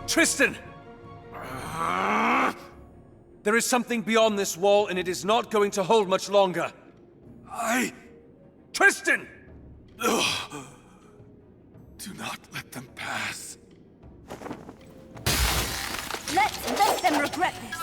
Tristan! There is something beyond this wall, and it is not going to hold much longer. Tristan! Do not let them pass. Let's make them regret this.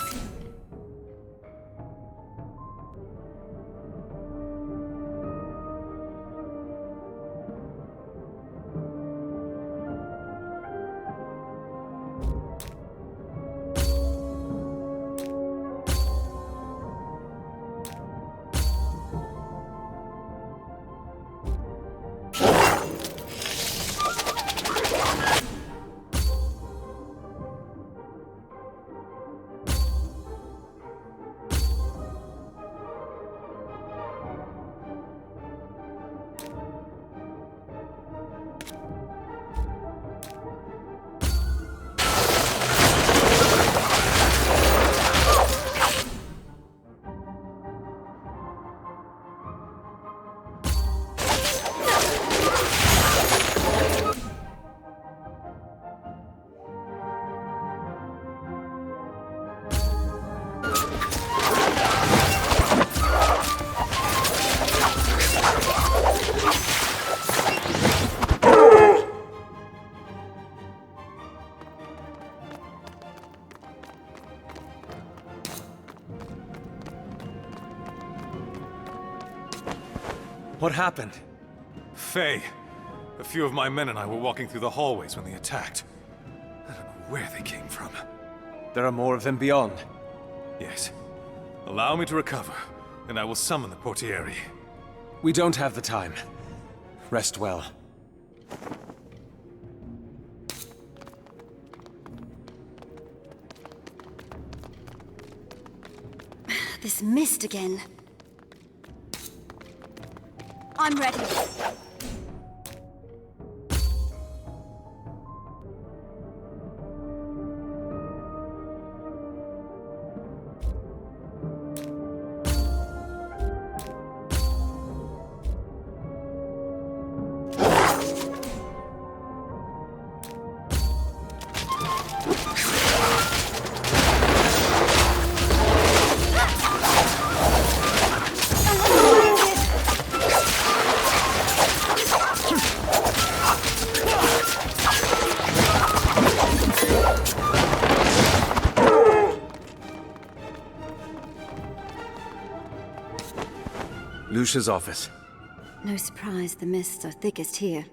What happened? Fëy. A few of my men and I were walking through the hallways when they attacked. I don't know where they came from. There are more of them beyond. Yes. Allow me to recover, and I will summon the portieri. We don't have the time. Rest well. This mist again. I'm ready. Lucia's office. No surprise the mists are thickest here.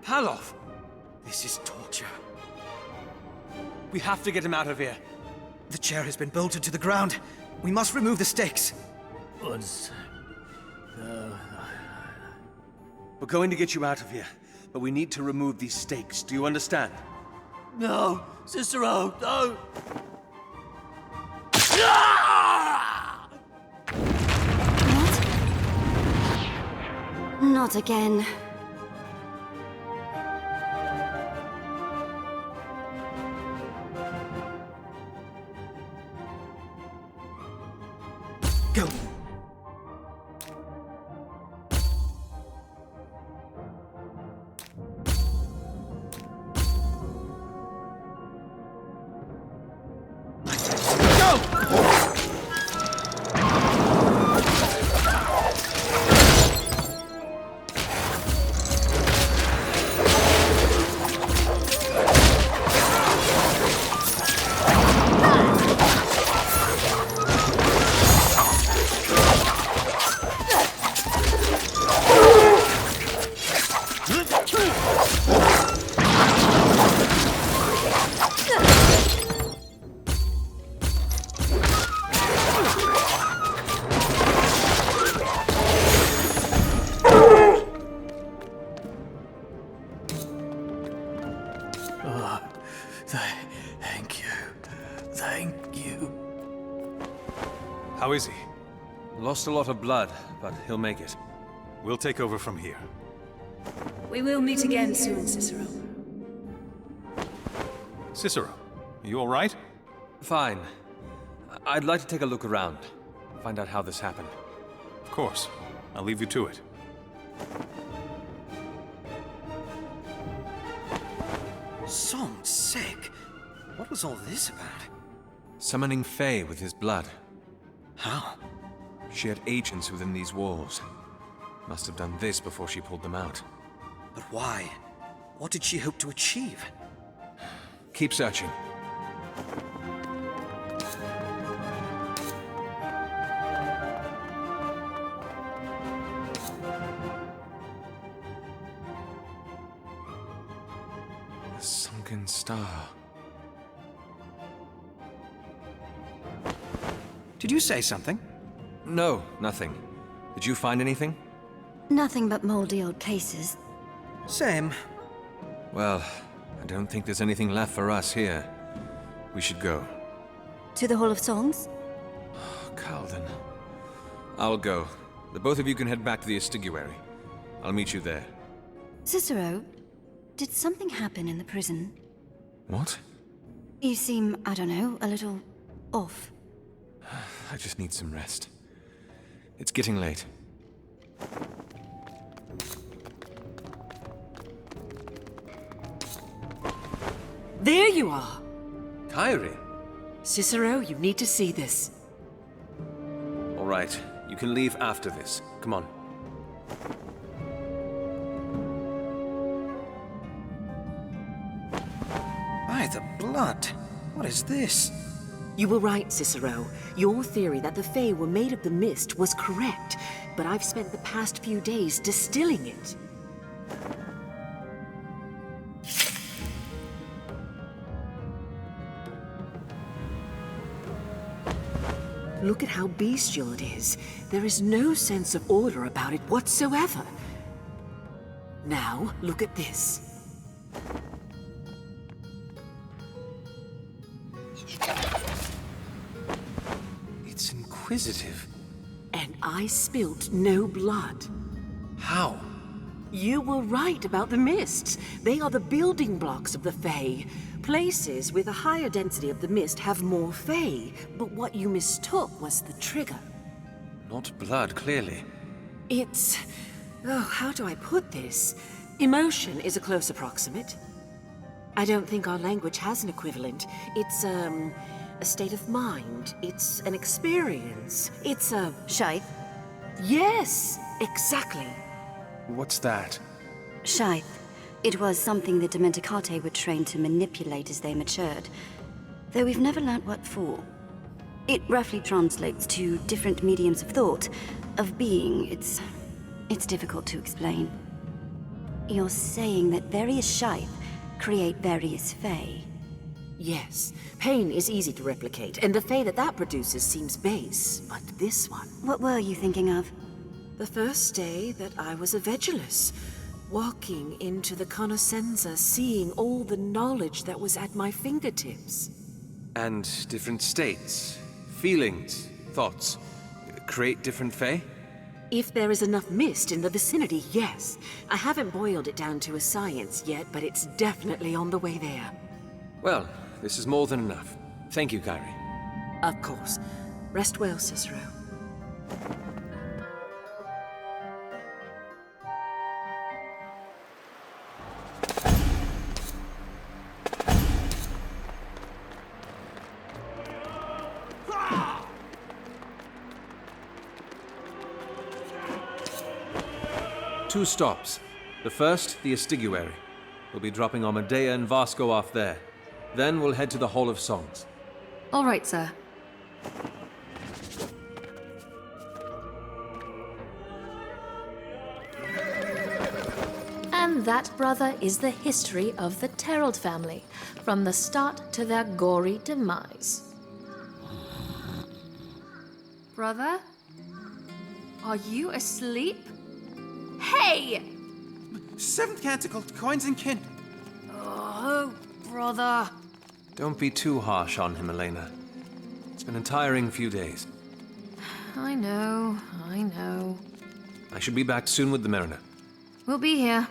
Palof! This is torture. We have to get him out of here. The chair has been bolted to the ground. We must remove the stakes. We're going to get you out of here, but we need to remove these stakes. Do you understand? No, Cicero, no! What? Not again. Go. How is he? Lost a lot of blood, but he'll make it. We'll take over from here. We will meet again soon, Cicero. Cicero, are you all right? Fine. I'd like to take a look around. Find out how this happened. Of course. I'll leave you to it. Song's sick. What was all this about? Summoning Faye with his blood. How? She had agents within these walls. Must have done this before she pulled them out. But why? What did she hope to achieve? Keep searching. A sunken star. Did you say something? No, nothing. Did you find anything? Nothing but moldy old cases. Same. Well, I don't think there's anything left for us here. We should go. To the Hall of Songs? Oh, Kaldin. I'll go. The both of you can head back to the Astiguarий. I'll meet you there. Cicero, did something happen in the prison? What? You seem, I don't know, a little off. I just need some rest. It's getting late. There you are! Kairy! Cicero, you need to see this. All right, you can leave after this. Come on. By the blood. What is this? You were right, Cicero. Your theory that the Fae were made of the mist was correct, but I've spent the past few days distilling it. Look at how bestial it is. There is no sense of order about it whatsoever. Now, look at this. It's inquisitive. And I spilt no blood. How? You were right about the mists. They are the building blocks of the Fae. Places with a higher density of the mist have more Fae, but what you mistook was the trigger. Not blood, clearly. It's... oh, how do I put this? Emotion is a close approximate. I don't think our language has an equivalent. It's, a state of mind. It's an experience. It's a... Shite. Yes, exactly. What's that? Shite. It was something the Dementicate were trained to manipulate as they matured, though we've never learnt what for. It roughly translates to different mediums of thought, of being. It's difficult to explain. You're saying that various Shite create various Fae. Yes, pain is easy to replicate, and the Fae that produces seems base, but this one... What were you thinking of? The first day that I was a Vegelus, walking into the Conoscenza, seeing all the knowledge that was at my fingertips. And different states, feelings, thoughts, create different Fae? If there is enough mist in the vicinity, yes. I haven't boiled it down to a science yet, but it's definitely on the way there. Well, this is more than enough. Thank you, Kairy. Of course. Rest well, Cicero. Two stops. The first, the Astiguarий. We'll be dropping Amedea and Vasco off there. Then we'll head to the Hall of Songs. All right, sir. And that, brother, is the history of the Terreld family, from the start to their gory demise. Brother? Are you asleep? Hey! Seventh canticle, coins and kin. Oh, brother. Don't be too harsh on him, Elena. It's been a tiring few days. I know. I should be back soon with the Mariner. We'll be here.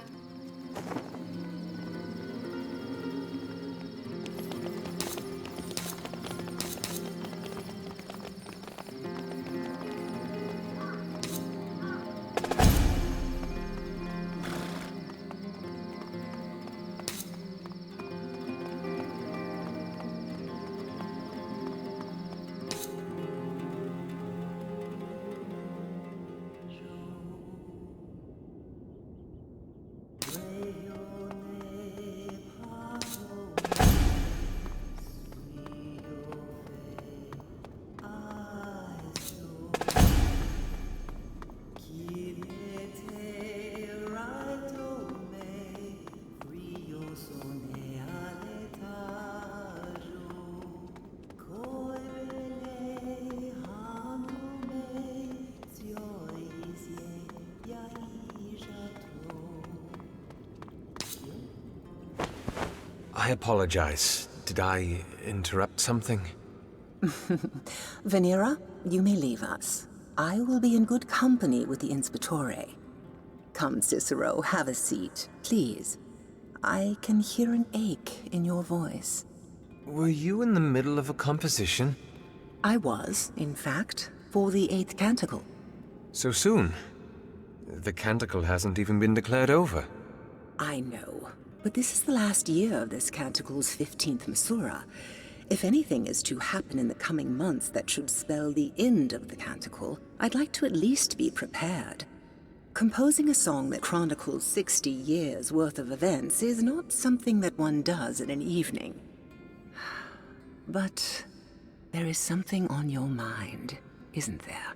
I apologize. Did I interrupt something? Venera, you may leave us. I will be in good company with the Inspetore. Come, Cicero, have a seat, please. I can hear an ache in your voice. Were you in the middle of a composition? I was, in fact, for the 8th canticle. So soon? The canticle hasn't even been declared over. I know, but this is the last year of this canticle's 15th Misura. If anything is to happen in the coming months that should spell the end of the canticle, I'd like to at least be prepared. Composing a song that chronicles 60 years' worth of events is not something that one does in an evening. But there is something on your mind, isn't there?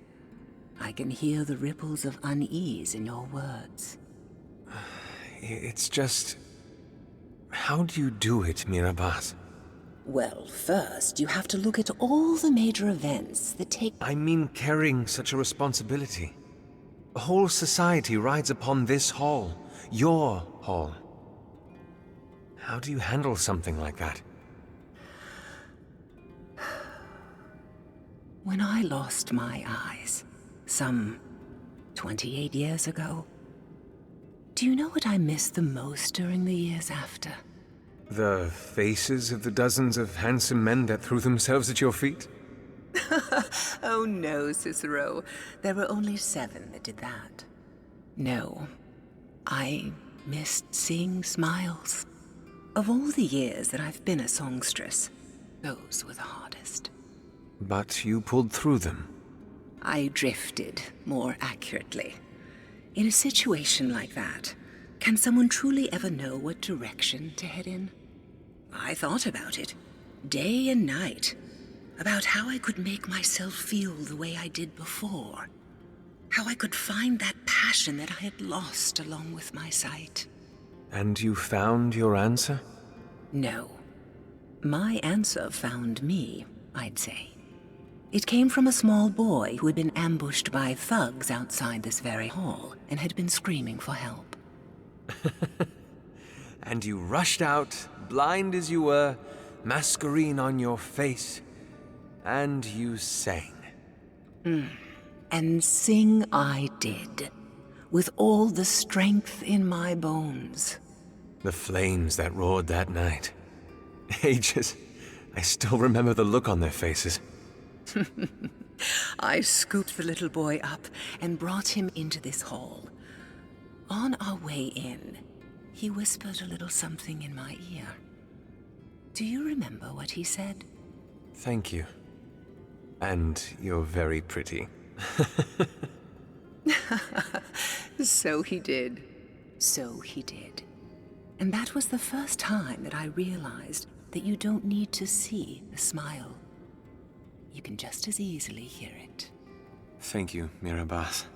I can hear the ripples of unease in your words. It's just... How do you do it, Mira Бас? Well, first, you have to look at all the major events that take... I mean carrying such a responsibility. A whole society rides upon this hall. Your hall. How do you handle something like that? When I lost my eyes, some 28 years ago, do you know what I missed the most during the years after? The faces of the dozens of handsome men that threw themselves at your feet? Oh no, Cicero. There were only 7 that did that. No, I missed seeing smiles. Of all the years that I've been a songstress, those were the hardest. But you pulled through them. I drifted, more accurately. In a situation like that, can someone truly ever know what direction to head in? I thought about it, day and night, about how I could make myself feel the way I did before. How I could find that passion that I had lost along with my sight. And you found your answer? No. My answer found me, I'd say. It came from a small boy who had been ambushed by thugs outside this very hall and had been screaming for help. And you rushed out, blind as you were, masquerine on your face, and you sang. And sing I did, with all the strength in my bones. The flames that roared that night. Ages. I still remember the look on their faces. I scooped the little boy up and brought him into this hall. On our way in, he whispered a little something in my ear. Do you remember what he said? Thank you. And you're very pretty. So he did. So he did. And that was the first time that I realized that you don't need to see the smile. You can just as easily hear it. Thank you, Mira Бас.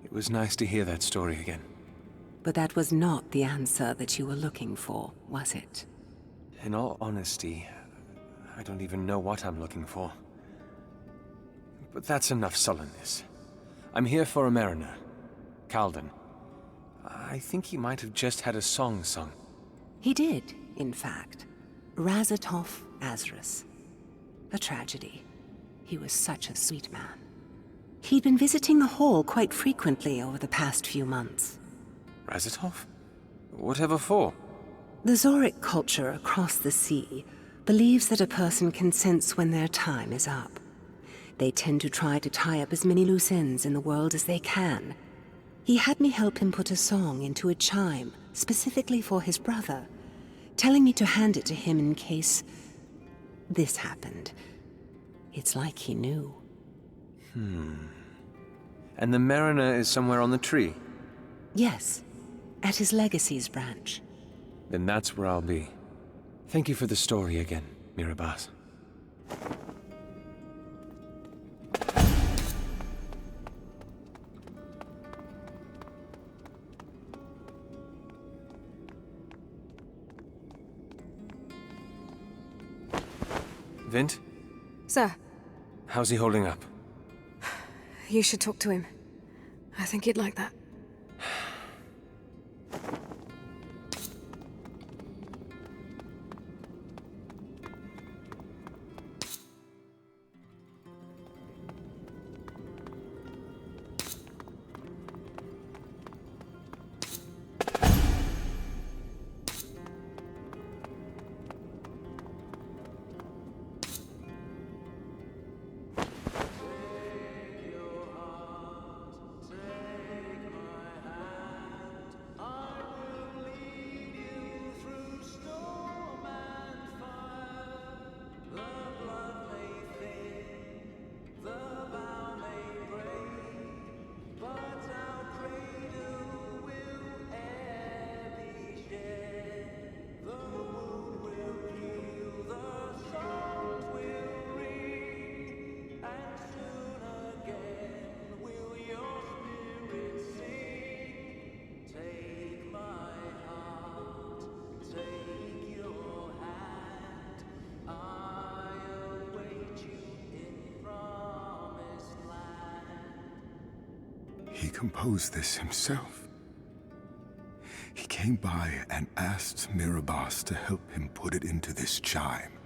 It was nice to hear that story again. But that was not the answer that you were looking for, was it? In all honesty, I don't even know what I'm looking for. But that's enough sullenness. I'm here for a mariner, Kальден. I think he might have just had a song sung. He did, in fact. Razatov Azrus. A tragedy. He was such a sweet man. He'd been visiting the hall quite frequently over the past few months. Razatov? Whatever for? The Zoric culture across the sea believes that a person can sense when their time is up. They tend to try to tie up as many loose ends in the world as they can. He had me help him put a song into a chime specifically for his brother, telling me to hand it to him in case this happened. It's like he knew. And the mariner is somewhere on the tree? Yes, at his Legacies branch. Then that's where I'll be. Thank you for the story again, Mira Бас. Vint? Sir, How's he holding up? you should talk to him. I think he'd like that. composed this himself. He came by and asked Mira Бас to help him put it into this chime.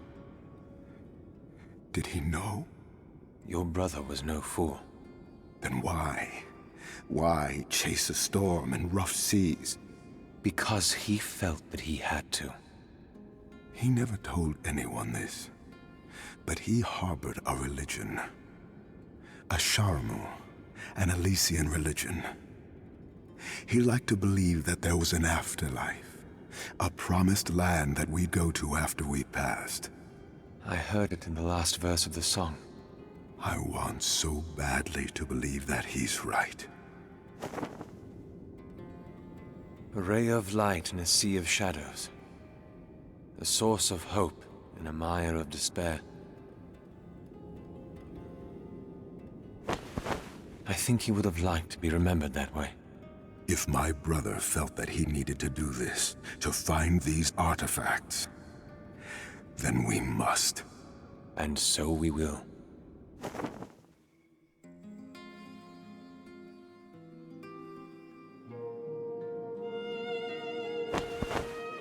Did he know? Your brother was no fool. Then why? Why chase a storm in rough seas? Because he felt that he had to. He never told anyone this, but he harbored a religion. A Sharmu, an Elysian religion. He liked to believe that there was an afterlife, a promised land that we'd go to after we passed. I heard it in the last verse of the song. I want so badly to believe that he's right. A ray of light in a sea of shadows. The source of hope in a mire of despair. I think he would have liked to be remembered that way. If my brother felt that he needed to do this, to find these artifacts, then we must. And so we will.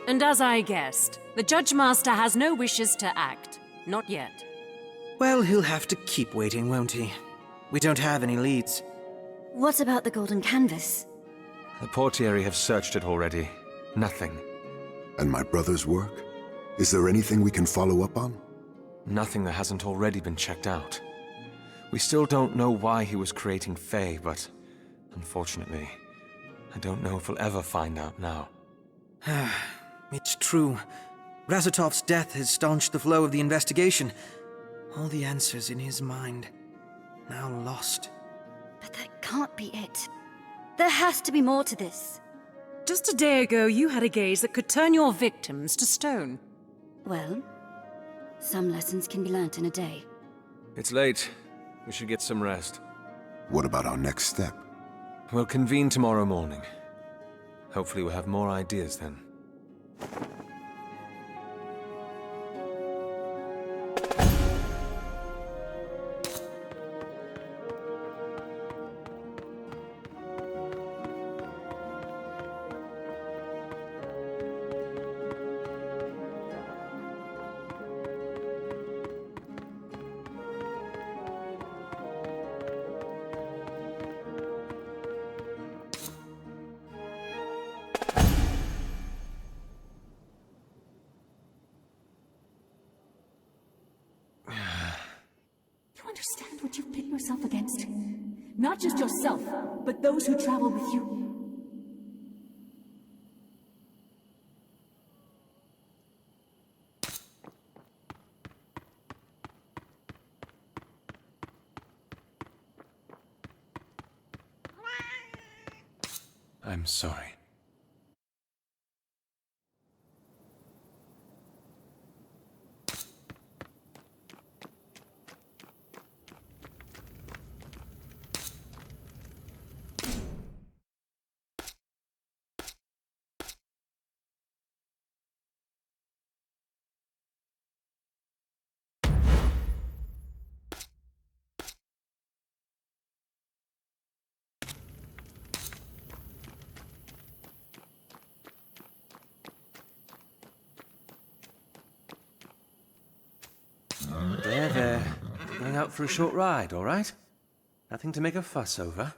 And as I guessed, the Judge Master has no wishes to act. Not yet. Well, he'll have to keep waiting, won't he? We don't have any leads. What about the golden canvas? The portieri have searched it already. Nothing. And my brother's work? Is there anything we can follow up on? Nothing that hasn't already been checked out. We still don't know why he was creating Faye, but unfortunately, I don't know if we'll ever find out now. It's true. Razutov's death has staunched the flow of the investigation. All the answers in his mind, now lost. But that can't be it. There has to be more to this. Just a day ago, you had a gaze that could turn your victims to stone. Well, some lessons can be learnt in a day. It's late. We should get some rest. What about our next step? We'll convene tomorrow morning. Hopefully we'll have more ideas then. Understand what you've pit yourself against? Not just yourself, but those who travel with you. I'm sorry. There. Going out for a short ride, all right? Nothing to make a fuss over.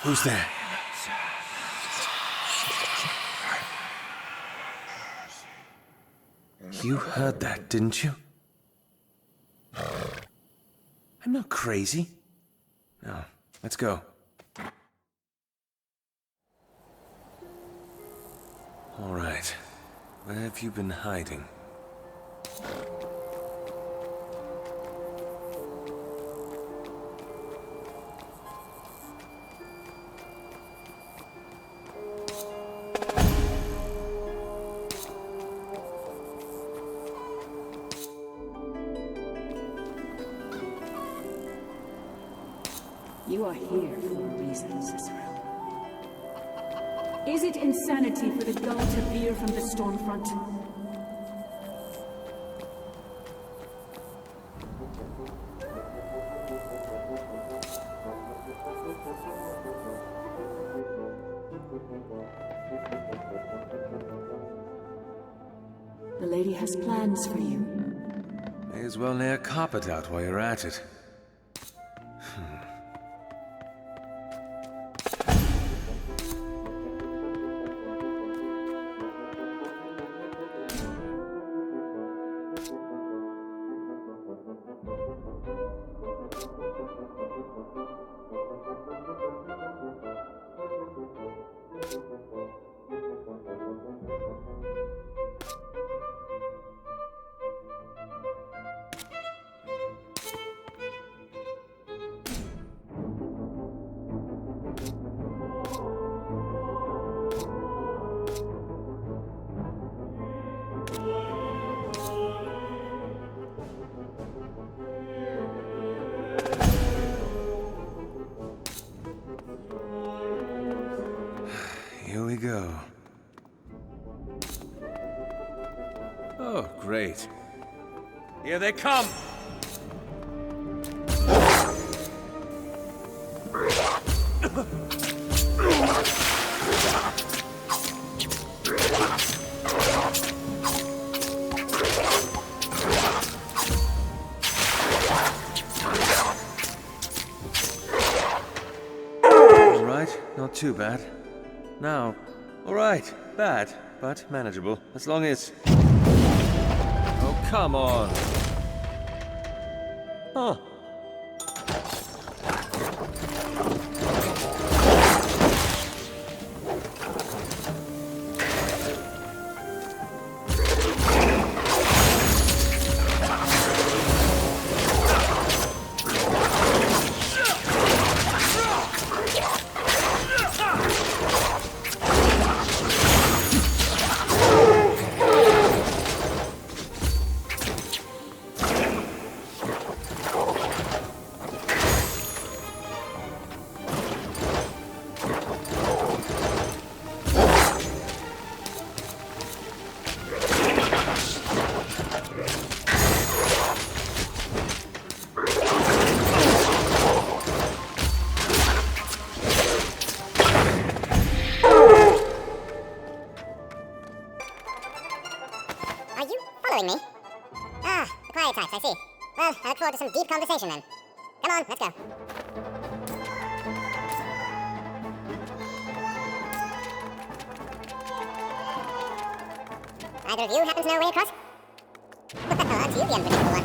Who's there? You heard that, didn't you? I'm not crazy. No, let's go. All right. Where have you been hiding? You are here for a reason, Cicero. Is it insanity for the gull to veer from the stormfront? The lady has plans for you. May as well lay a carpet out while you're at it. Here we go. Oh, great. Here they come! All right, not too bad. Now, all right, bad, but manageable, as long as... Oh, come on! Huh. Me? Ah, the quiet types, I see. Well, I look forward to some deep conversation then. Come on, let's go. Either of you happen to know a way across? Well, aren't you the unpredictable one?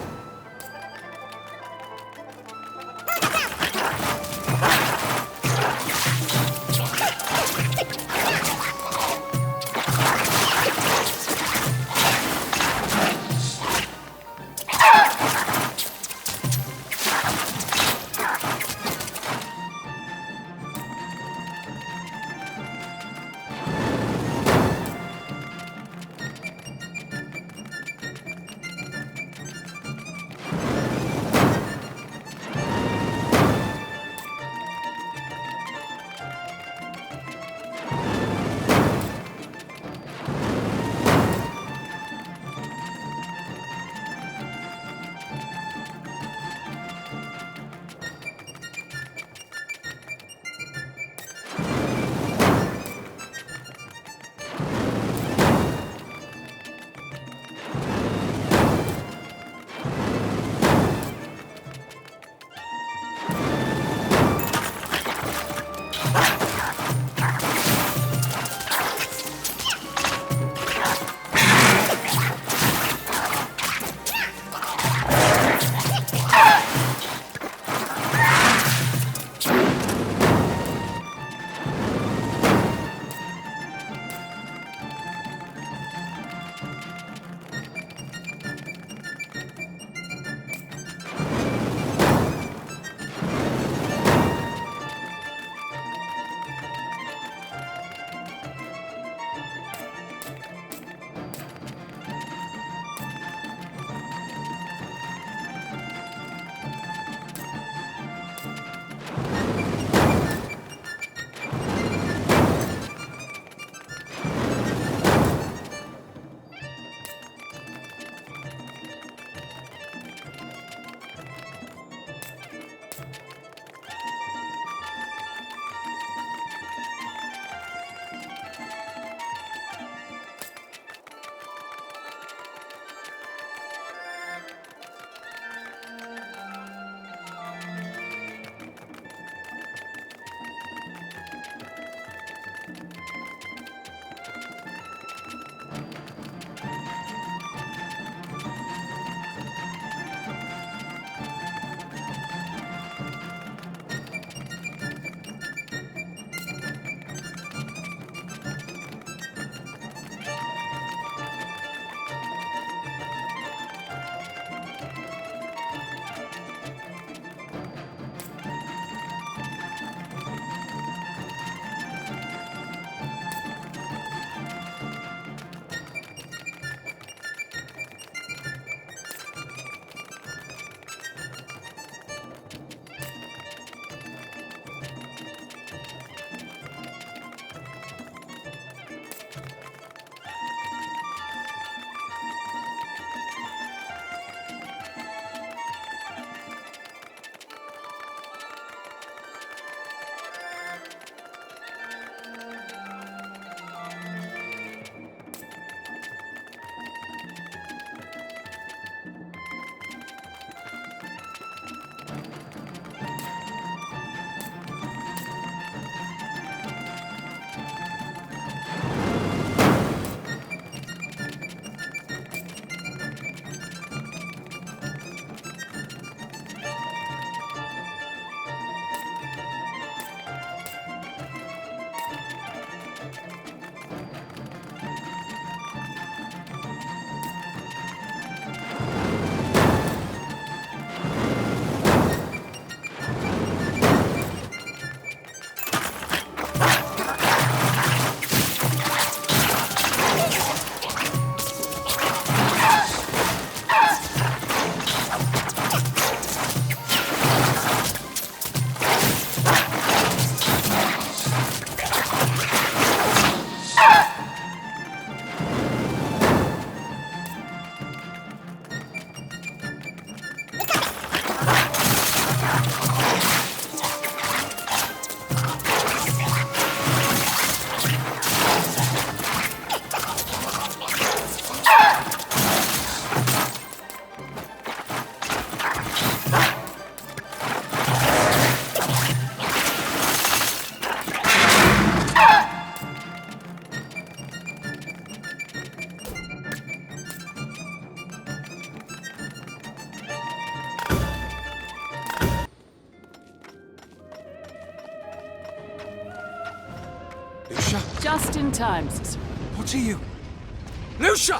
Lucia! Just in time, Cicero. What are you? Lucia!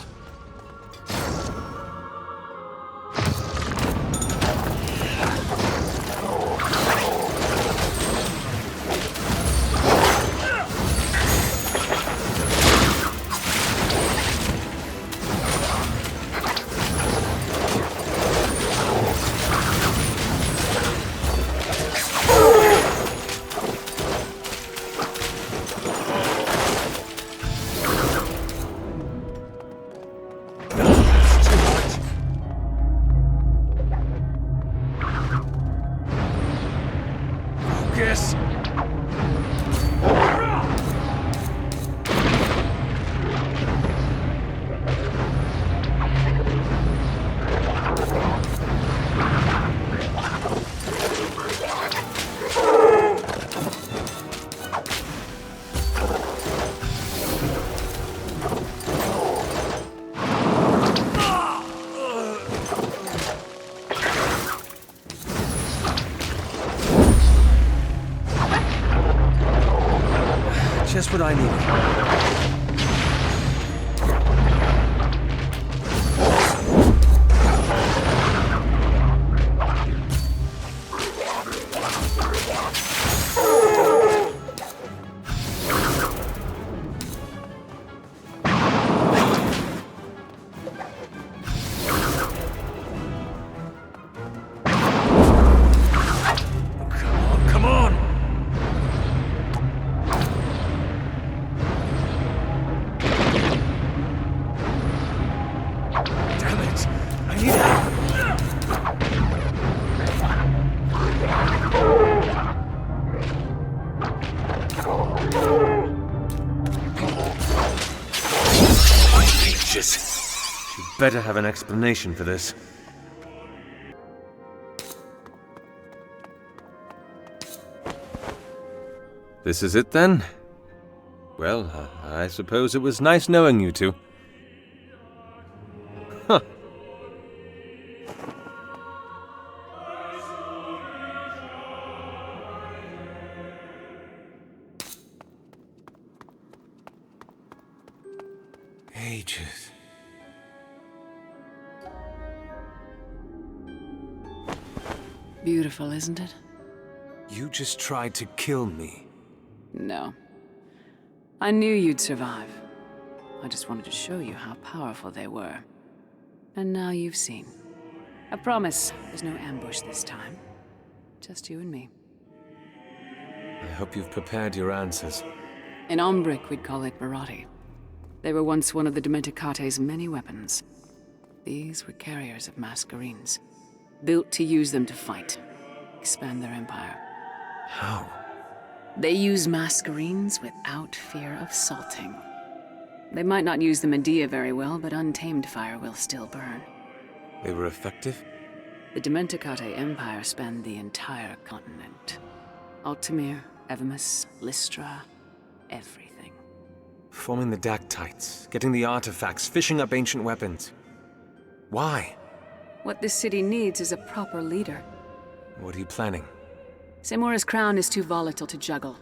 Just what I needed. Better have an explanation for this. This is it then? Well, I suppose it was nice knowing you two. Huh. Ages. Beautiful, isn't it? You just tried to kill me. No. I knew you'd survive. I just wanted to show you how powerful they were. And now you've seen. I promise there's no ambush this time. Just you and me. I hope you've prepared your answers. In Ombric, we'd call it Marathi. They were once one of the Domesticate's many weapons. These were carriers of Masquerades, built to use them to fight, expand their empire. How? They use Masquerades without fear of salting. They might not use the Medea very well, but untamed fire will still burn. They were effective? The Domesticate Empire spanned the entire continent. Altamir, Evamus, Lystra, everything. Forming the Dactytes, getting the artifacts, fishing up ancient weapons. Why? What this city needs is a proper leader. What are you planning? Semura's crown is too volatile to juggle,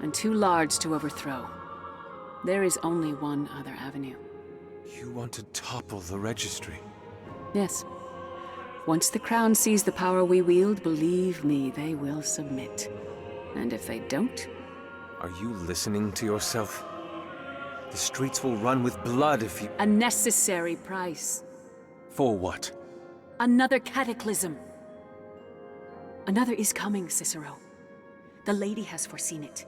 and too large to overthrow. There is only one other avenue. You want to topple the registry? Yes. Once the crown sees the power we wield, believe me, they will submit. And if they don't... Are you listening to yourself? The streets will run with blood if you... A necessary price. For what? Another cataclysm. Another is coming, Cicero. The Lady has foreseen it.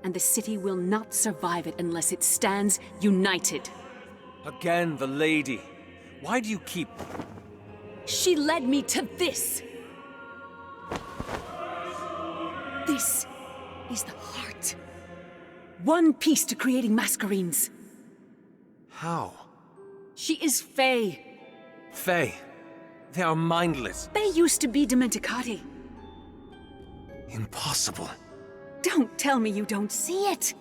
And the city will not survive it unless it stands united. Again, the Lady. Why do you keep... She led me to this! This is the heart. One piece to creating Masquerades. How? She is Faye. Faye. They are mindless. They used to be Domesticate. Impossible. Don't tell me you don't see it.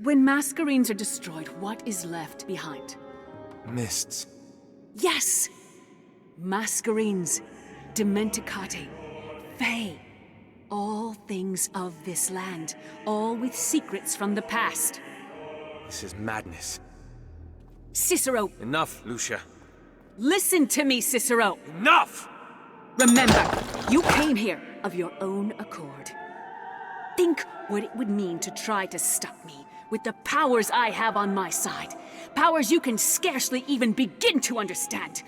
When Masquerades are destroyed, what is left behind? Mists. Yes! Masquerades, Domesticate, Faye. all things of this land, all with secrets from the past. This is madness. Cicero! Enough, Lucia. Listen to me, Cicero! Enough! Remember, you came here of your own accord. Think what it would mean to try to stop me with the powers I have on my side. Powers you can scarcely even begin to understand.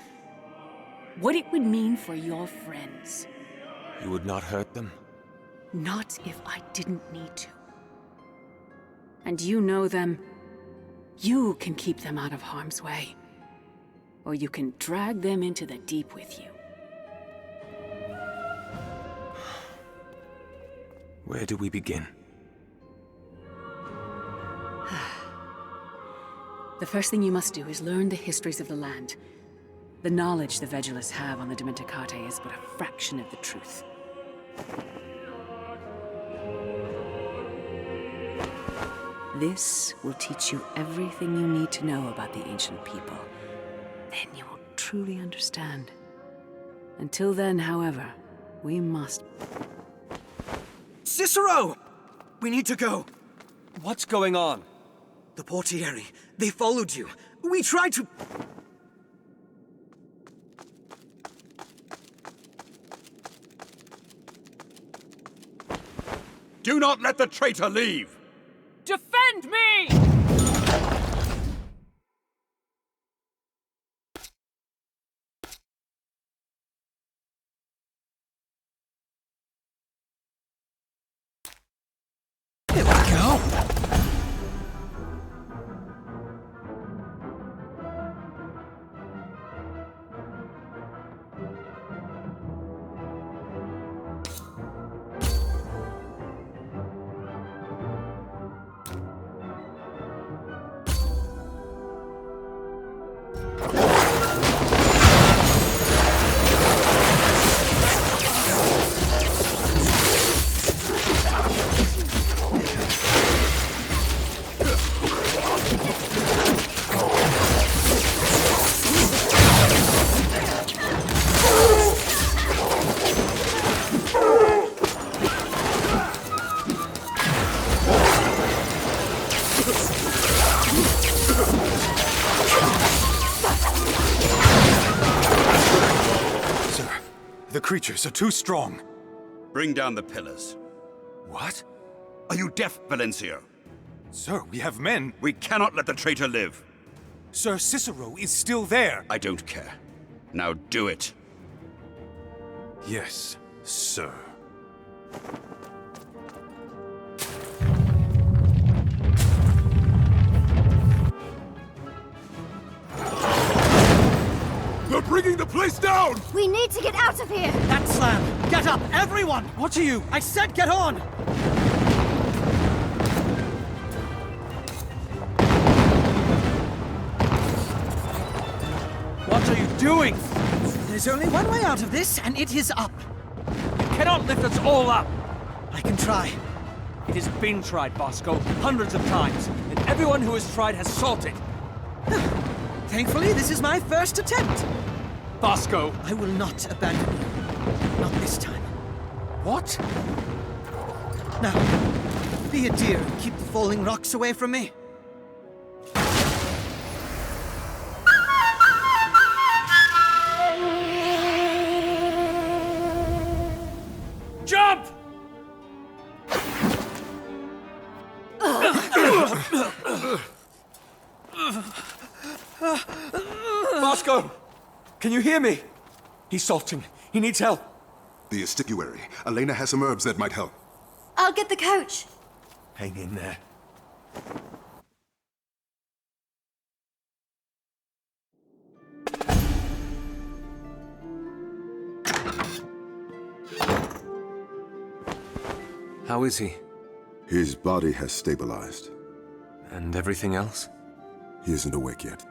What it would mean for your friends. You would not hurt them? Not if I didn't need to. And you know them. You can keep them out of harm's way. Or you can drag them into the deep with you. Where do we begin? The first thing you must do is learn the histories of the land. The knowledge the Vegelus have on the Dimenticate is but a fraction of the truth. This will teach you everything you need to know about the ancient people. Then you will truly understand. Until then, however, we must... Cicero! We need to go. What's going on? The Portieri. They followed you. We tried to... Do not let the traitor leave! Defend me! Here we go. Creatures are too strong. Bring down the pillars. What? Are you deaf, Valencio? Sir, we have men. We cannot let the traitor live. Sir, Cicero is still there. I don't care. Now do it. Yes, sir. They're bringing the place down! We need to get out of here! That slam! Get up, everyone! What are you? I said get on! What are you doing? There's only one way out of this, and it is up. You cannot lift us all up! I can try. It has been tried, Bosco, hundreds of times, and everyone who has tried has salted. Thankfully, this is my first attempt. Bosco! I will not abandon you. Not this time. What? Now, be a dear and keep the falling rocks away from me. Jump! Bosco! Can you hear me? He's salting. He needs help. The Astiguarий. Elena has some herbs that might help. I'll get the coach. Hang in there. How is he? His body has stabilized. And everything else? He isn't awake yet.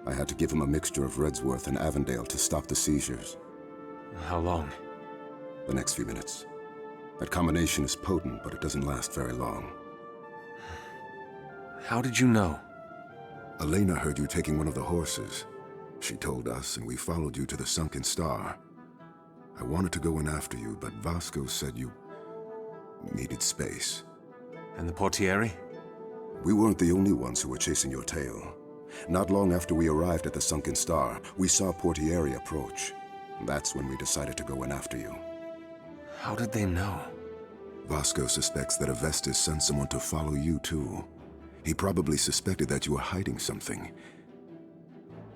I had to give him a mixture of Redsworth and Avondale to stop the seizures. How long? The next few minutes. That combination is potent, but it doesn't last very long. How did you know? Elena heard you taking one of the horses. She told us, and we followed you to the Sunken Star. I wanted to go in after you, but Vasco said you needed space. And the portiere? We weren't the only ones who were chasing your tail. Not long after we arrived at the Sunken Star, we saw Portiere approach. That's when we decided to go in after you. How did they know? Vasco suspects that Avestis sent someone to follow you too. He probably suspected that you were hiding something.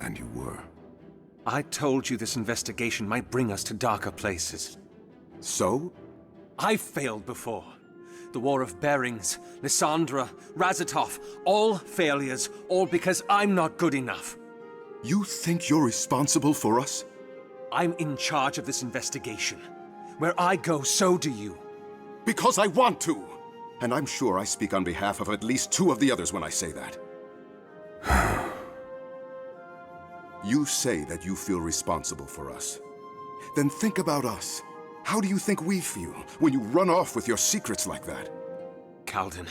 And you were. I told you this investigation might bring us to darker places. So? I failed before. The War of Bearings, Lysandra, Razatov, all failures, all because I'm not good enough. You think you're responsible for us? I'm in charge of this investigation. Where I go, so do you. Because I want to! And I'm sure I speak on behalf of at least 2 of the others when I say that. You say that you feel responsible for us. Then think about us. How do you think we feel when you run off with your secrets like that? Kaldin,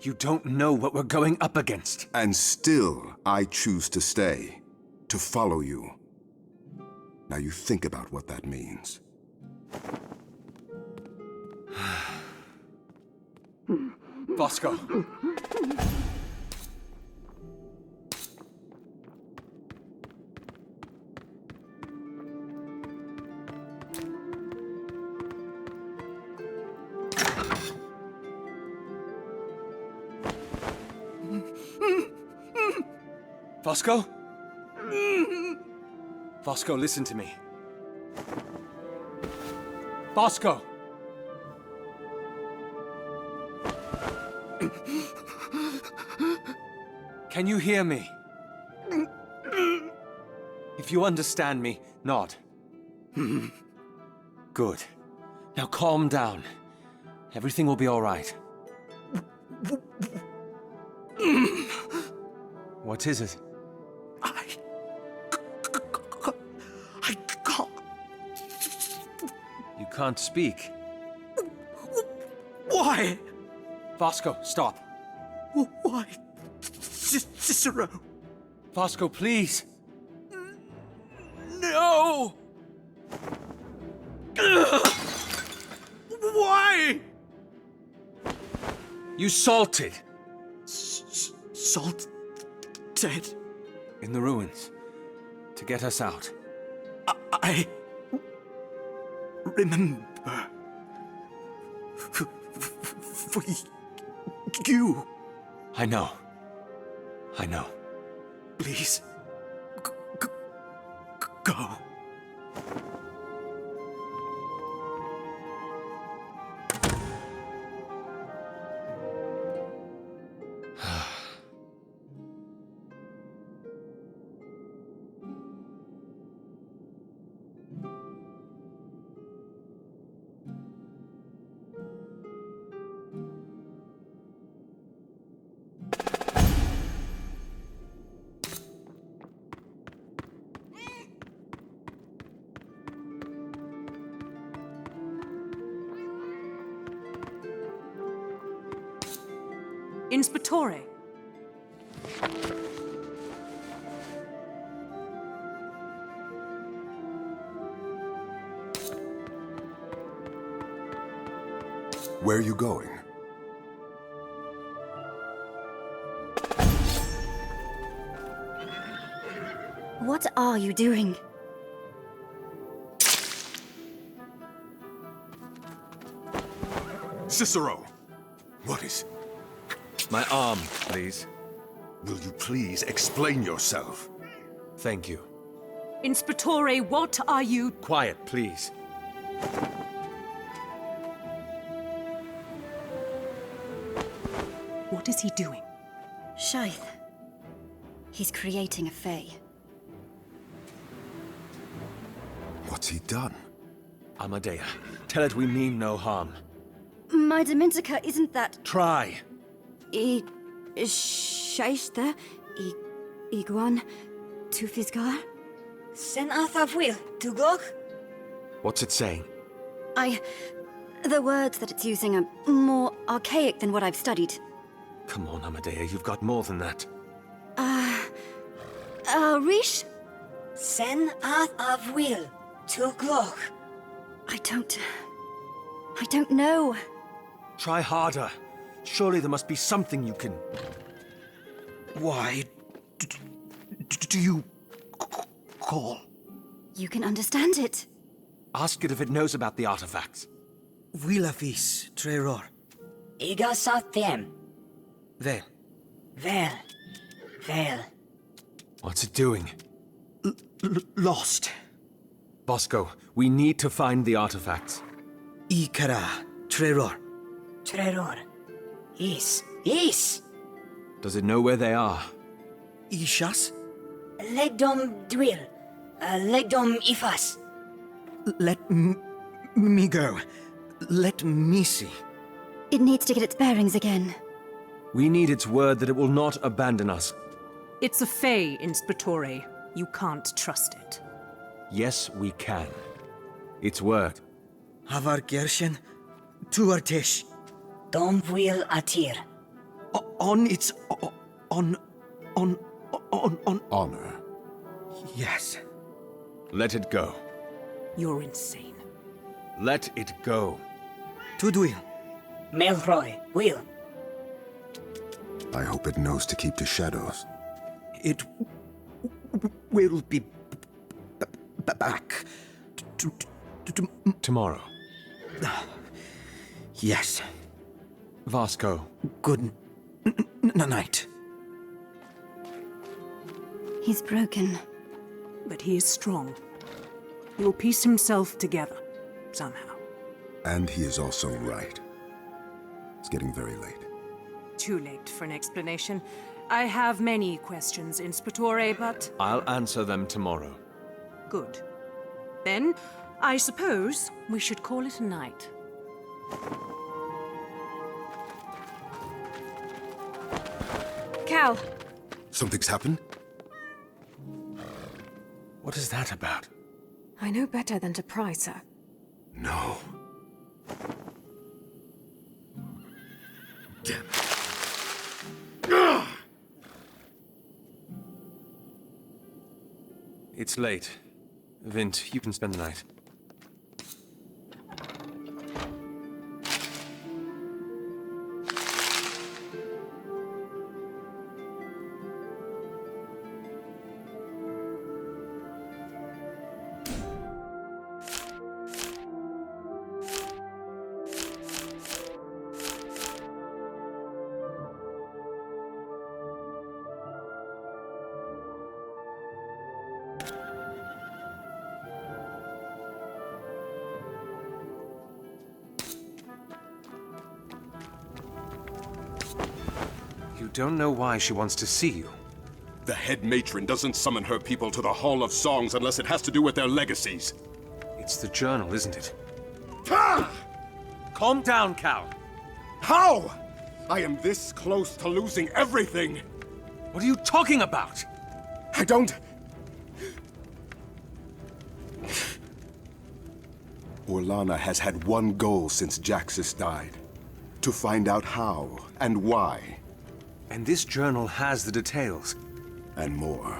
you don't know what we're going up against. And still, I choose to stay. To follow you. Now you think about what that means. Bosco. Bosco? Bosco, listen to me. Bosco! Can you hear me? If you understand me, nod. Good. Now calm down. Everything will be all right. What is it? I can't. You can't speak. Why? Bosco, stop. Why? Cicero. Bosco, please. No! Why? You salted. Salted? In the ruins. To get us out. I remember. For you. I know. I know. Please. Go. Inspectore. Where are you going? What are you doing? Cicero! What is... My arm, please. Will you please explain yourself? Thank you. Inspectore, what are you... Quiet, please. What is he doing? Shaith. He's creating a Fae. What's he done? Amadea, tell it we mean no harm. My Dementica isn't that... Try. Shaishta, Iguan, Tufisgar. Sen Athafwil, Tugok? What's it saying? The words that it's using are more archaic than what I've studied. Come on, Amadea, you've got more than that. Rish? Sen Athafwil, Tuglok. I don't know. Try harder. Surely there must be something you can... Why do you call? You can understand it. Ask it if it knows about the artifacts. Willafis, Treror. Iga Sathem. Vel. Vel. Vel. What's it doing? Lost. Bosco, we need to find the artifacts. Ikara, Treror. Treror. Is. Does it know where they are? Ishas? Legdom Dwir. Legdom Ifas. Let me go. Let me see. It needs to get its bearings again. We need its word that it will not abandon us. It's a Fey in Spitore. You can't trust it. Yes, we can. Its word. Havar Gershen, Tuartesh. Dom Will Atir. On its... on... Honor. Yes. Let it go. You're insane. Let it go. Tudwil. Melroy, Will. I hope it knows to keep the shadows. It will be back tomorrow. Yes. Vasco. Good night. He's broken. But he is strong. He will piece himself together, somehow. And he is also right. It's getting very late. Too late for an explanation. I have many questions in Spitore, but... I'll answer them tomorrow. Good. Then, I suppose we should call it a night. Cal! Something's happened? What is that about? I know better than to pry, sir. No. Damn it. It's late. Vint, you can spend the night. You don't know why she wants to see you. The head matron doesn't summon her people to the Hall of Songs unless it has to do with their legacies. It's the journal, isn't it? Ah! Calm down, Cal. How? I am this close to losing everything. What are you talking about? I don't... Orlana has had one goal since Jaxus died. To find out how and why. And this journal has the details. And more.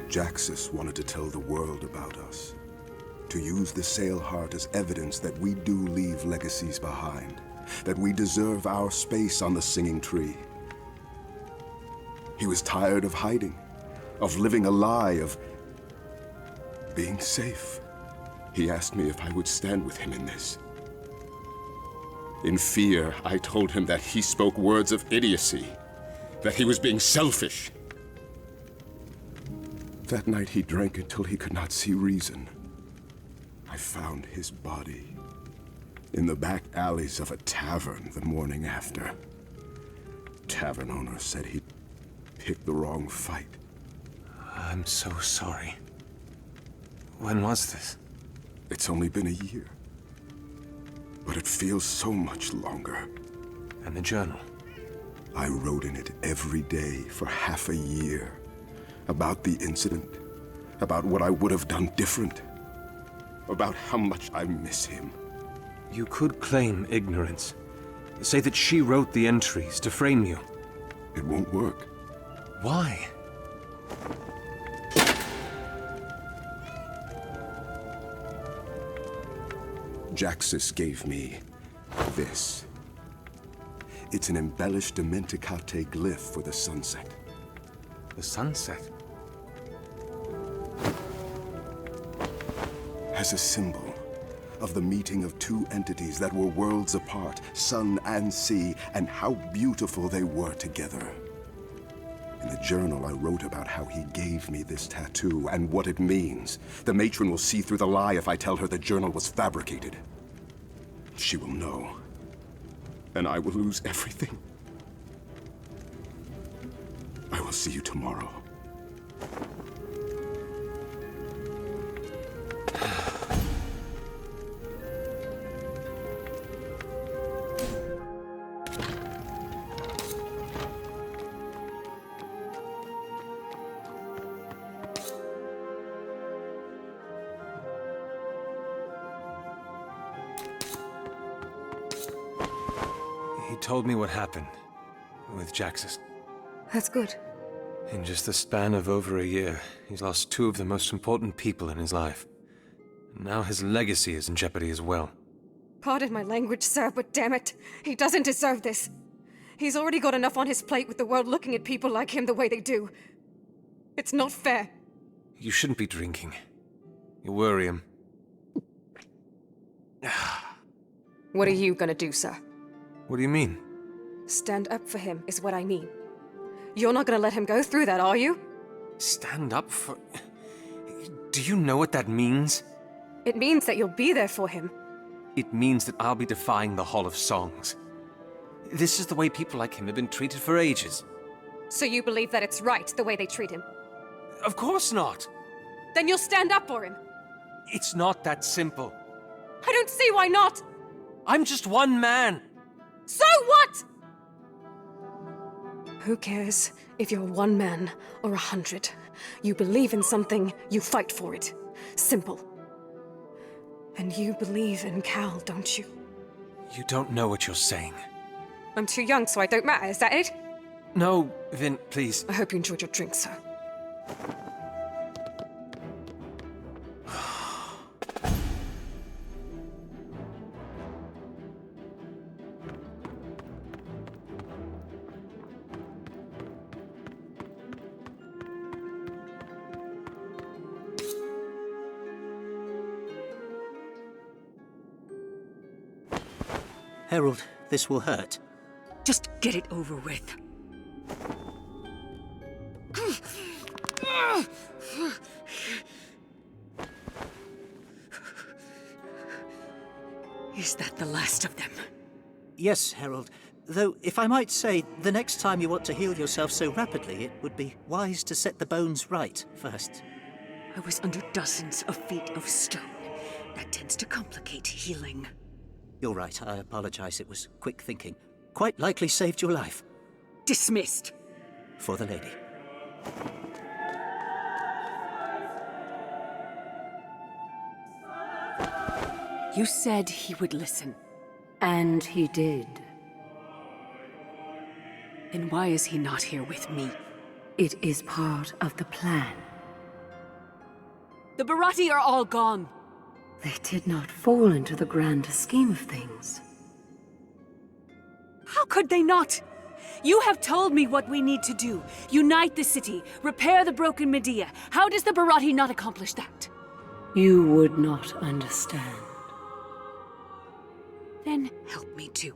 Jaxus wanted to tell the world about us. To use the Sail Heart as evidence that we do leave legacies behind. That we deserve our space on the Singing Tree. He was tired of hiding. Of living a lie, of being safe. He asked me if I would stand with him in this. In fear, I told him that he spoke words of idiocy. That he was being selfish. That night he drank until he could not see reason. I found his body in the back alleys of a tavern the morning after. Tavern owner said he picked the wrong fight. I'm so sorry. When was this? It's only been a year. But it feels so much longer. And the journal? I wrote in it every day for half a year. About the incident. About what I would have done different. About how much I miss him. You could claim ignorance. Say that she wrote the entries to frame you. It won't work. Why? Jaxus gave me This. It's an embellished Dimenticate glyph for the sunset. The sunset? As a symbol of the meeting of two entities that were worlds apart, sun and sea, and how beautiful they were together. In the journal, I wrote about how he gave me this tattoo and what it means. The matron will see through the lie if I tell her the journal was fabricated. She will know. And I will lose everything. I will see you tomorrow. He told me what happened with Jaxus. That's good. In just the span of over a year, he's lost two of the most important people in his life. Now his legacy is in jeopardy as well. Pardon my language, sir, but damn it, he doesn't deserve this. He's already got enough on his plate with the world looking at people like him the way they do. It's not fair. You shouldn't be drinking. You worry him. What are you gonna do, sir? What do you mean? Stand up for him is what I mean. You're not gonna let him go through that, are you? Stand up for... Do you know what that means? It means that you'll be there for him. It means that I'll be defying the Hall of Songs. This is the way people like him have been treated for ages. So you believe that it's right, the way they treat him? Of course not! Then you'll stand up for him! It's not that simple. I don't see why not! I'm just one man! So what?! Who cares if you're one man or 100? You believe in something, you fight for it. Simple. And you believe in Cal, don't you? You don't know what you're saying. I'm too young, so I don't matter, is that it? No, Vin, please. I hope you enjoyed your drink, sir. Herald, this will hurt. Just get it over with. Is that the last of them? Yes, Herald. Though, if I might say, the next time you want to heal yourself so rapidly, it would be wise to set the bones right first. I was under dozens of feet of stone. That tends to complicate healing. You're right, I apologize. It was quick thinking. Quite likely saved your life. Dismissed. For the lady. You said he would listen. And he did. Then why is he not here with me? It is part of the plan. The Barati are all gone. They did not fall into the grander scheme of things. How could they not? You have told me what we need to do. Unite the city, repair the broken Medea. How does the Barati not accomplish that? You would not understand. Then help me too.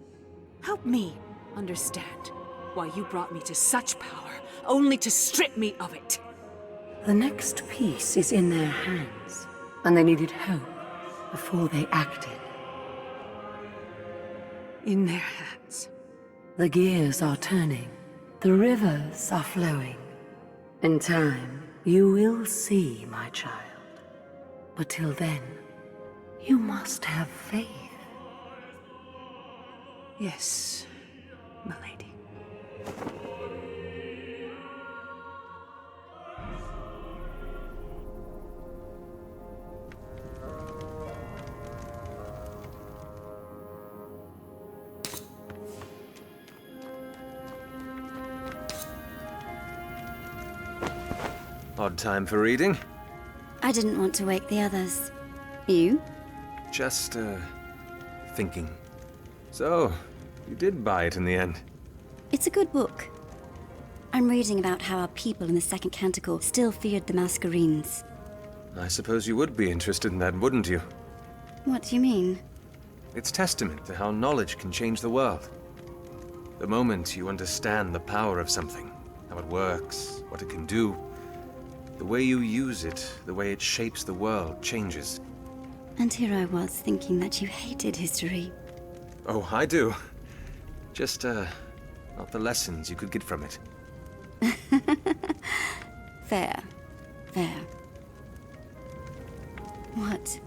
Help me understand why you brought me to such power, only to strip me of it. The next piece is in their hands, and they needed help before they acted. In their hands. The gears are turning. The rivers are flowing. In time, you will see, my child. But till then, you must have faith. Yes, milady. Odd time for reading. I didn't want to wake the others. You? Just, thinking. So, you did buy it in the end. It's a good book. I'm reading about how our people in the Second Canticle still feared the Masquerades. I suppose you would be interested in that, wouldn't you? What do you mean? It's testament to how knowledge can change the world. The moment you understand the power of something, how it works, what it can do, the way you use it, the way it shapes the world, changes. And here I was thinking that you hated history. Oh, I do. Just, not the lessons you could get from it. Fair. Fair. What?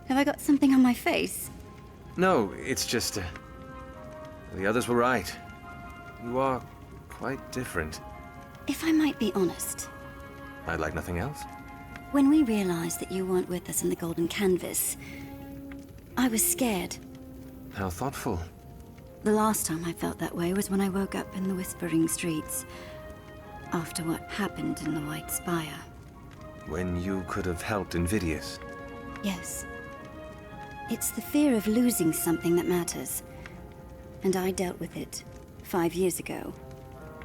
Have I got something on my face? No, it's just, the others were right. You are quite different. If I might be honest. I'd like nothing else. When we realized that you weren't with us in the Golden Canvas, I was scared. How thoughtful. The last time I felt that way was when I woke up in the Whispering Streets, after what happened in the White Spire. When you could have helped Invidious. Yes. It's the fear of losing something that matters. And I dealt with it 5 years ago,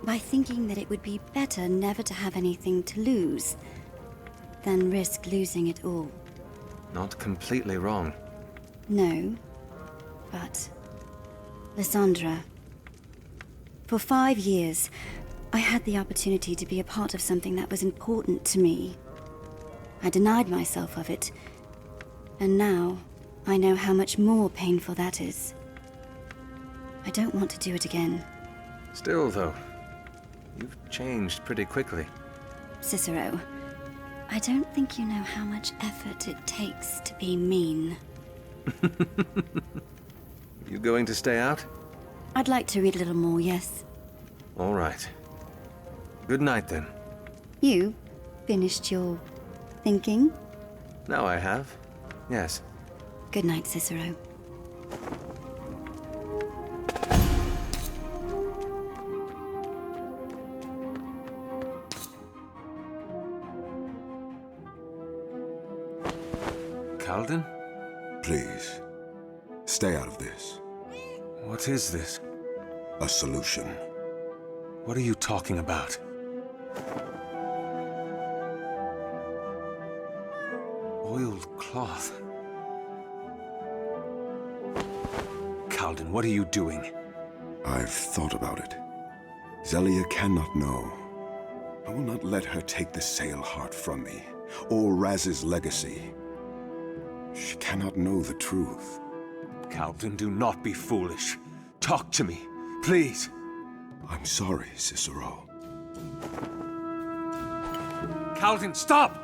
by thinking that it would be better never to have anything to lose than risk losing it all. Not completely wrong. No, but... Lysandra. For 5 years, I had the opportunity to be a part of something that was important to me. I denied myself of it, and now I know how much more painful that is. I don't want to do it again. Still, though, you've changed pretty quickly. Cicero, I don't think you know how much effort it takes to be mean. You going to stay out? I'd like to read a little more, yes. All right. Good night, then. You finished your thinking? Now I have. Yes. Good night, Cicero. Kальден? Please, stay out of this. What is this? A solution. What are you talking about? Oiled cloth. Kальден, what are you doing? I've thought about it. Zelia cannot know. I will not let her take the sail heart from me, or Raz's legacy. She cannot know the truth. Kальден, do not be foolish. Talk to me, please. I'm sorry, Cicero. Kальdен, stop!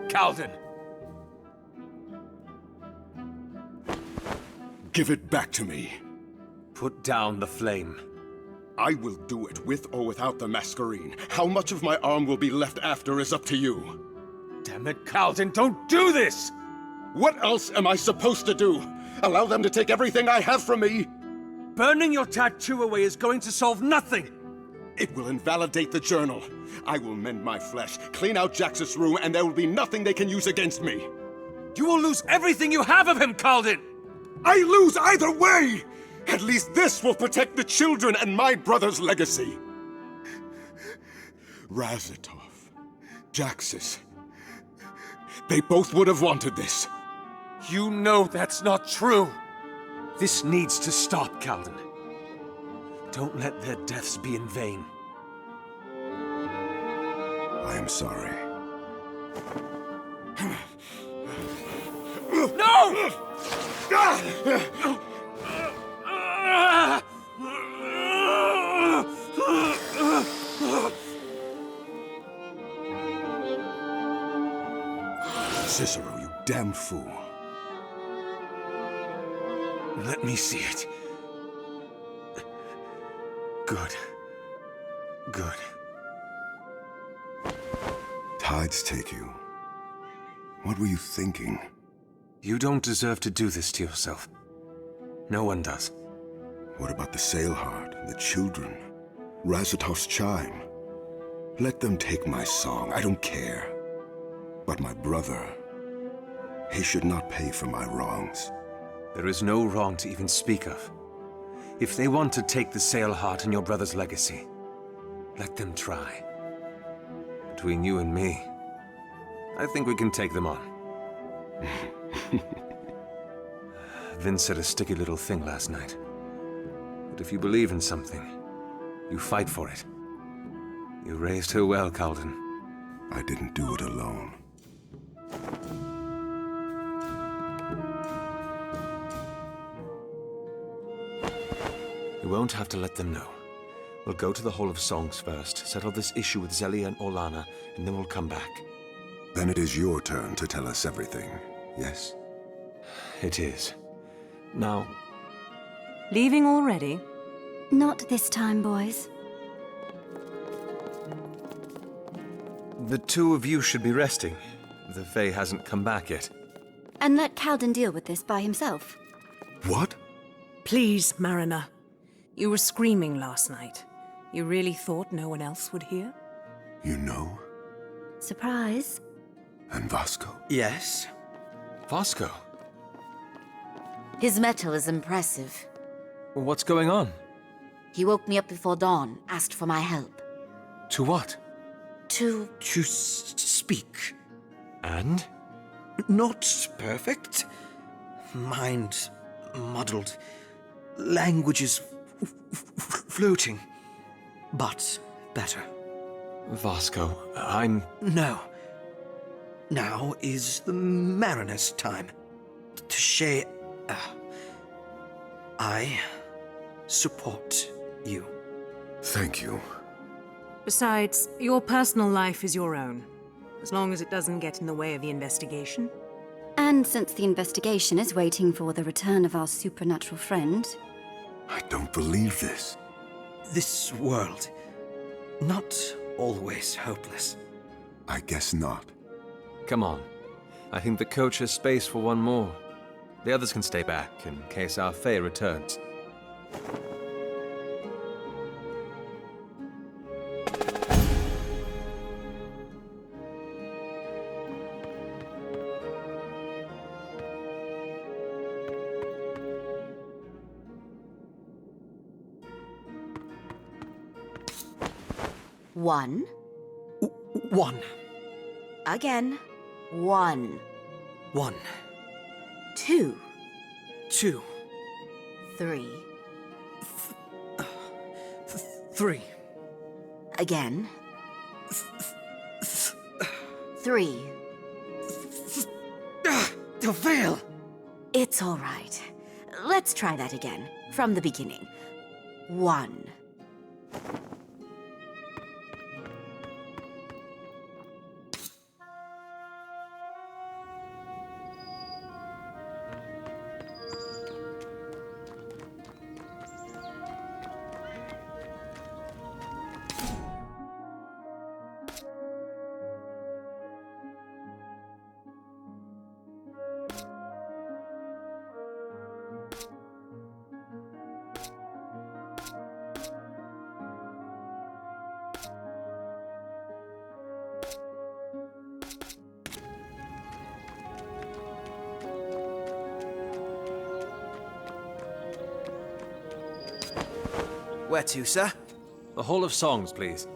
Kальdен! Give it back to me. Put down the flame. I will do it with or without the Masquerade. How much of my arm will be left after is up to you. Damn it, Kальdен, don't do this! What else am I supposed to do? Allow them to take everything I have from me? Burning your tattoo away is going to solve nothing! It will invalidate the journal. I will mend my flesh, clean out Jax's room, and there will be nothing they can use against me. You will lose everything you have of him, Kальdен! I lose either way! At least this will protect the children and my brother's legacy. Razatov, Jaxus, they both would have wanted this. You know that's not true. This needs to stop, Kальdен. Don't let their deaths be in vain. I am sorry. No! Cicero, you damn fool. Let me see it. Good. Good. Tides take you. What were you thinking? You don't deserve to do this to yourself. No one does. What about the sail heart, the children? Razatov's chime. Let them take my song, I don't care. But my brother, he should not pay for my wrongs. There is no wrong to even speak of. If they want to take the Sail Heart and your brother's legacy, let them try. Between you and me, I think we can take them on. Vince said a sticky little thing last night. But if you believe in something, you fight for it. You raised her well, Kaldin. I didn't do it alone. You won't have to let them know. We'll go to the Hall of Songs first, settle this issue with Zelia and Orlana, and then we'll come back. Then it is your turn to tell us everything, yes? It is. Now... Leaving already? Not this time, boys. The two of you should be resting. The Fae hasn't come back yet. And let Kaldin deal with this by himself. What? Please, Mariner. You were screaming last night. You really thought no one else would hear? You know? Surprise. And Vasco? Yes? Vasco? His metal is impressive. What's going on? He woke me up before dawn, asked for my help. To what? To speak. And? Not perfect. Mind muddled. Languages floating. But better. Vasco, I'm... No. Now is the Mariner's time. To share... I support you. Thank you. Besides, your personal life is your own, as long as it doesn't get in the way of the investigation. And since the investigation is waiting for the return of our supernatural friend... I don't believe this. This world, not always hopeless. I guess not. Come on. I think the coach has space for one more. The others can stay back in case our Fae returns. One. One. Again. One. One. Two. Two. Three. Three. Again. Three. The veil! It's all right. Let's try that again, from the beginning. One. Where to, sir? The Hall of Songs, please.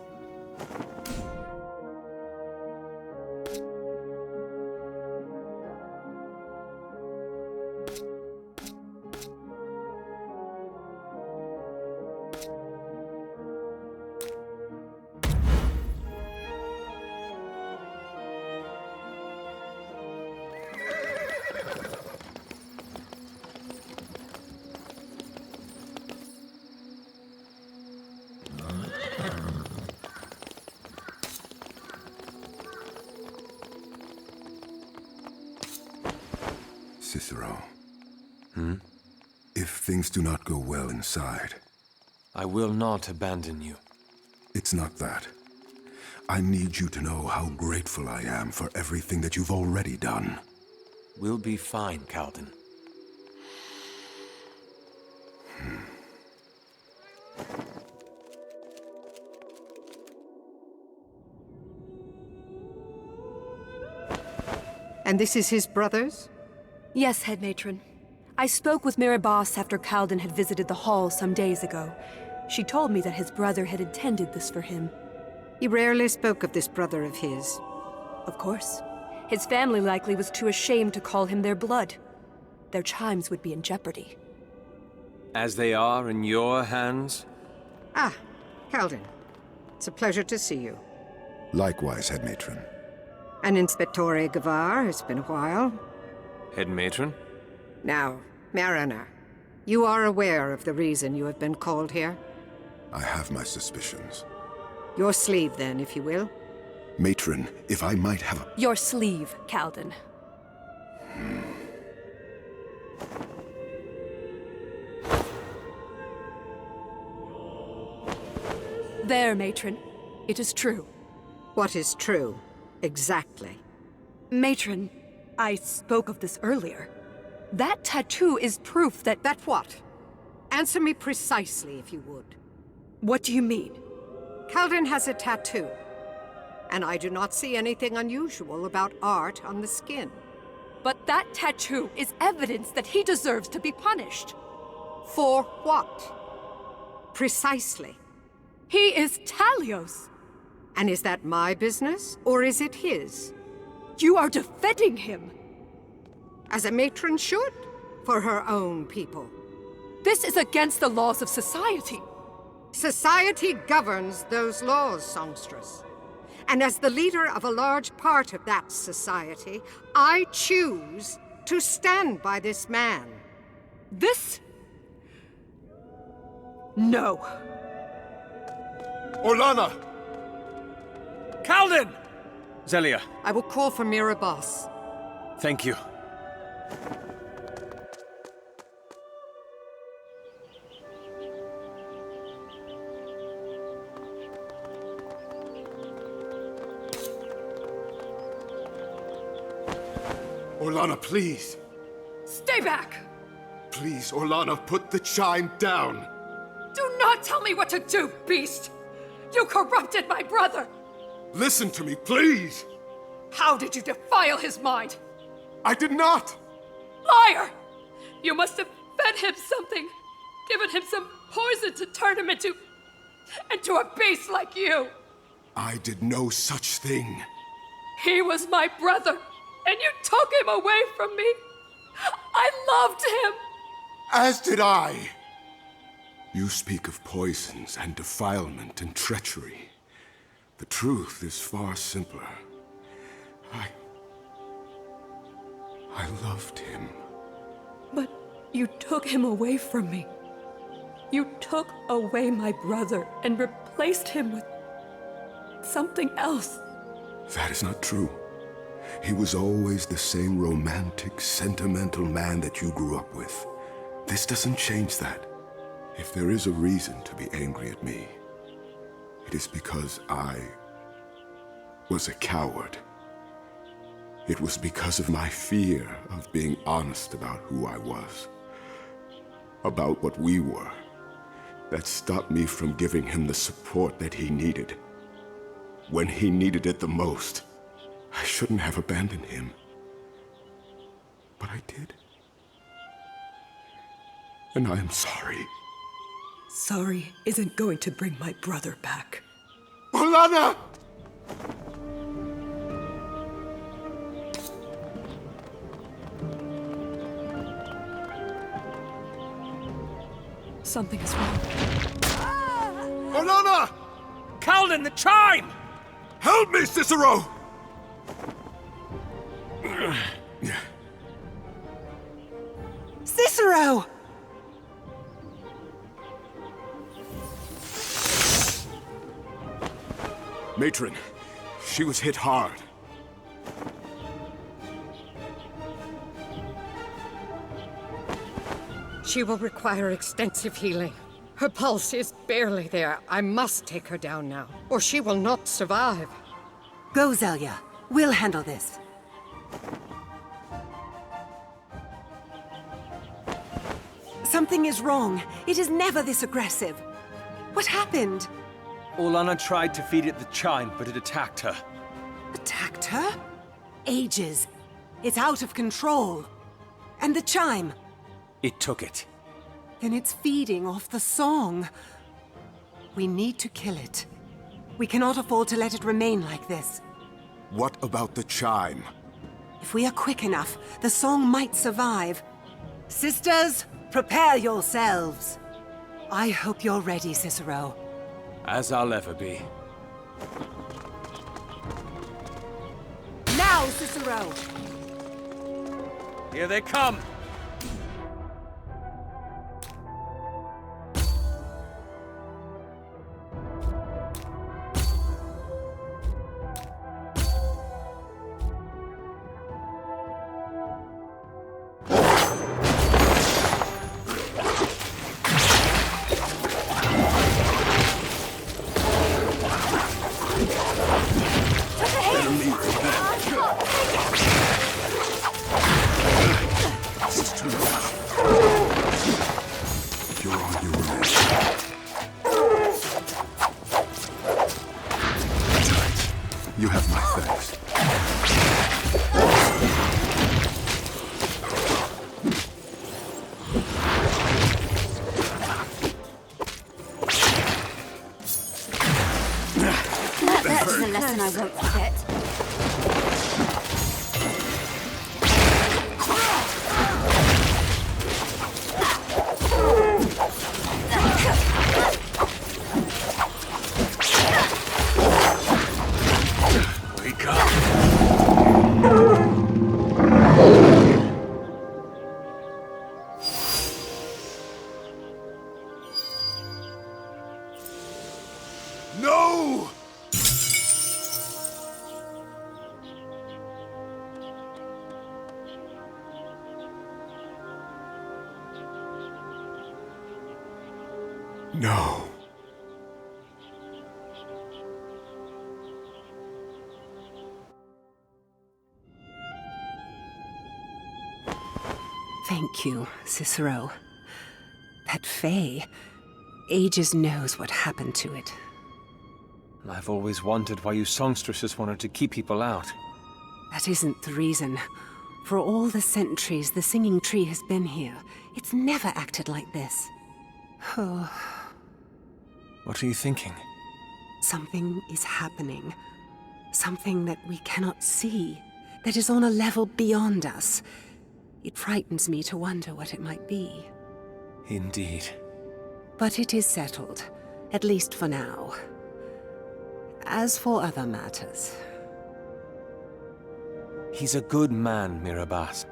Cicero. Hmm? If things do not go well inside... I will not abandon you. It's not that. I need you to know how grateful I am for everything that you've already done. We'll be fine, Kaldin. And this is his brother's? Yes, head matron. I spoke with Mira Бас after Kaldin had visited the hall some days ago. She told me that his brother had intended this for him. He rarely spoke of this brother of his. Of course. His family likely was too ashamed to call him their blood. Their chimes would be in jeopardy. As they are in your hands? Ah, Kaldin. It's a pleasure to see you. Likewise, head matron. And Inspectore Gavar, it's been a while. Head matron? Now, Mariner, you are aware of the reason you have been called here? I have my suspicions. Your sleeve, then, if you will. Matron, if I might have a... Your sleeve, Kaldin. There, matron. It is true. What is true, exactly? Matron, I spoke of this earlier. That tattoo is proof that... That what? Answer me precisely, if you would. What do you mean? Kaldin has a tattoo. And I do not see anything unusual about art on the skin. But that tattoo is evidence that he deserves to be punished. For what? Precisely. He is Talios. And is that my business, or is it his? You are defending him. As a matron should, for her own people. This is against the laws of society. Society governs those laws, songstress. And as the leader of a large part of that society, I choose to stand by this man. This? No. Orlana! Kaldin! Zelia. I will call for Mira Бас. Thank you. Orlana, please. Stay back! Please, Orlana, put the chime down. Do not tell me what to do, beast! You corrupted my brother! Listen to me, please! How did you defile his mind? I did not! Liar! You must have fed him something, given him some poison to turn him into a beast like you! I did no such thing. He was my brother, and you took him away from me! I loved him! As did I! You speak of poisons and defilement and treachery. The truth is far simpler. I loved him. But you took him away from me. You took away my brother and replaced him with something else. That is not true. He was always the same romantic, sentimental man that you grew up with. This doesn't change that. If there is a reason to be angry at me, it is because I was a coward. It was because of my fear of being honest about who I was, about what we were, that stopped me from giving him the support that he needed. When he needed it the most, I shouldn't have abandoned him. But I did. And I am sorry. Sorry isn't going to bring my brother back. Orlana! Something is wrong. Orlana! Kaldin, the chime! Help me, Cicero! Cicero! Matron, she was hit hard. She will require extensive healing. Her pulse is barely there. I must take her down now, or she will not survive. Go, Zelia. We'll handle this. Something is wrong. It is never this aggressive. What happened? Orlana tried to feed it the chime, but it attacked her. Attacked her? Ages. It's out of control. And the chime? It took it. Then it's feeding off the song. We need to kill it. We cannot afford to let it remain like this. What about the chime? If we are quick enough, the song might survive. Sisters, prepare yourselves. I hope you're ready, Cicero. As I'll ever be. Now, Cicero! Here they come! You have my thanks. That's a lesson I won't forget. No! No. Thank you, Cicero. That Faye, ages knows what happened to it. I've always wondered why you songstresses wanted to keep people out. That isn't the reason. For all the centuries the singing tree has been here, it's never acted like this. Oh. What are you thinking? Something is happening. Something that we cannot see, that is on a level beyond us. It frightens me to wonder what it might be. Indeed. But it is settled, at least for now. As for other matters... He's a good man, Mira Бас.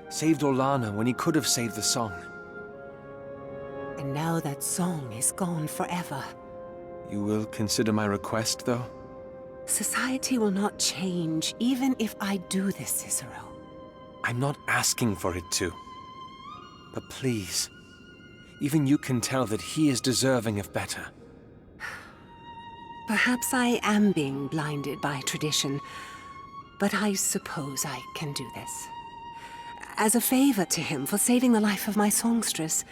Saved Orlana when he could have saved the song. And now that song is gone forever. You will consider my request, though? Society will not change, even if I do this, Cicero. I'm not asking for it to. But please, even you can tell that he is deserving of better. Perhaps I am being blinded by tradition, but I suppose I can do this. As a favor to him for saving the life of my songstress,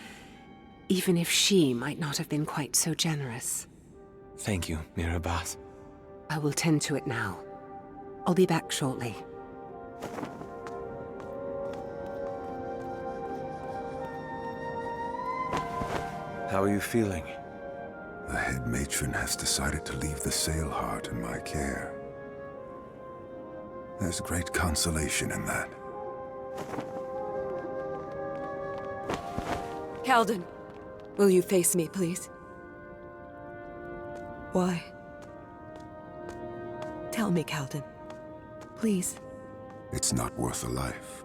even if she might not have been quite so generous. Thank you, Mira Бас. I will tend to it now. I'll be back shortly. How are you feeling? The head matron has decided to leave the sail heart in my care. There's great consolation in that. Kальден, will you face me, please? Why? Tell me, Kальден. Please. It's not worth a life.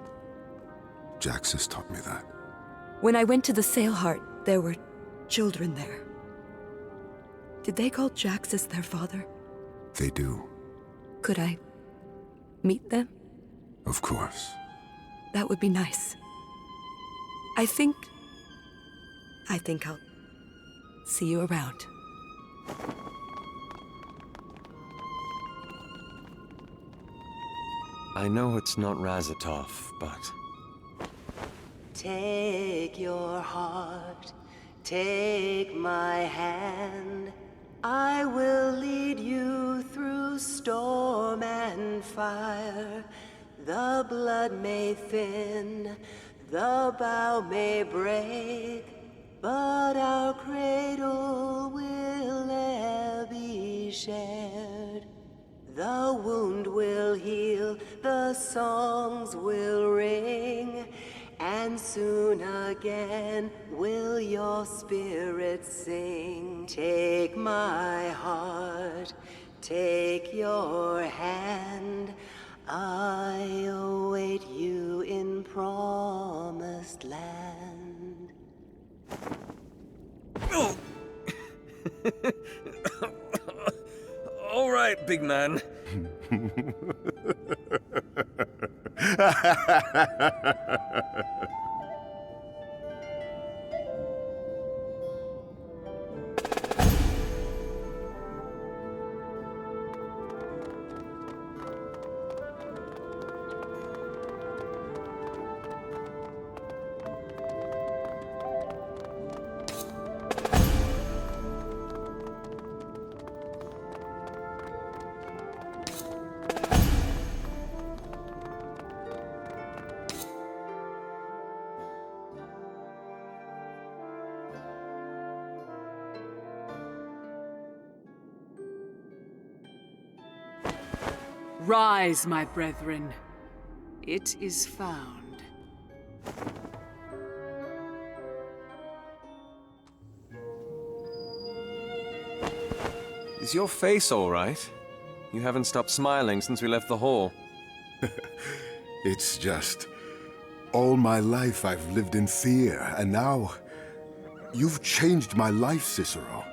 Jax has taught me that. When I went to the Sail Heart, there were children there. Did they call Jaxus their father? They do. Could I meet them? Of course. That would be nice. I think I'll see you around. I know it's not Razatov, but... Take your heart, take my hand. I will lead you through storm and fire. the blood may thin, the bough may break, but our cradle will e'er be shared. The wound will heal, the songs will ring, and soon again will your spirit sing. Take my heart, take your hand, I await you in promised land. All right, big man. Rise, my brethren. It is found. Is your face all right? You haven't stopped smiling since we left the hall. It's just... all my life I've lived in fear, and now... you've changed my life, Cicero.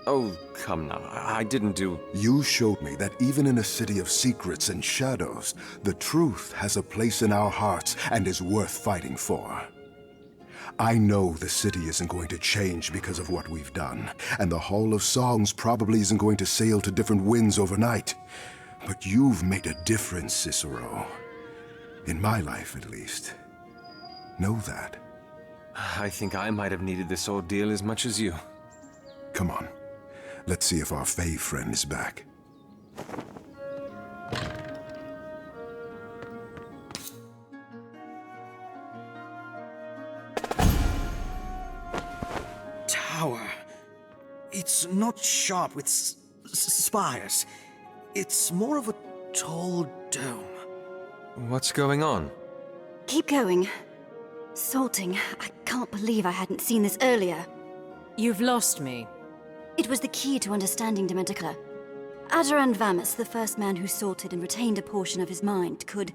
Oh, come now. I didn't do... You showed me that even in a city of secrets and shadows, the truth has a place in our hearts and is worth fighting for. I know the city isn't going to change because of what we've done, and the Hall of Songs probably isn't going to sail to different winds overnight. But you've made a difference, Cicero. In my life, at least. Know that. I think I might have needed this ordeal as much as you. Come on. Let's see if our Fae friend is back. Tower. It's not sharp with spires. It's more of a tall dome. What's going on? Keep going. Salting. I can't believe I hadn't seen this earlier. You've lost me. It was the key to understanding Dementica. Adaran Vamus, the first man who salted and retained a portion of his mind, could,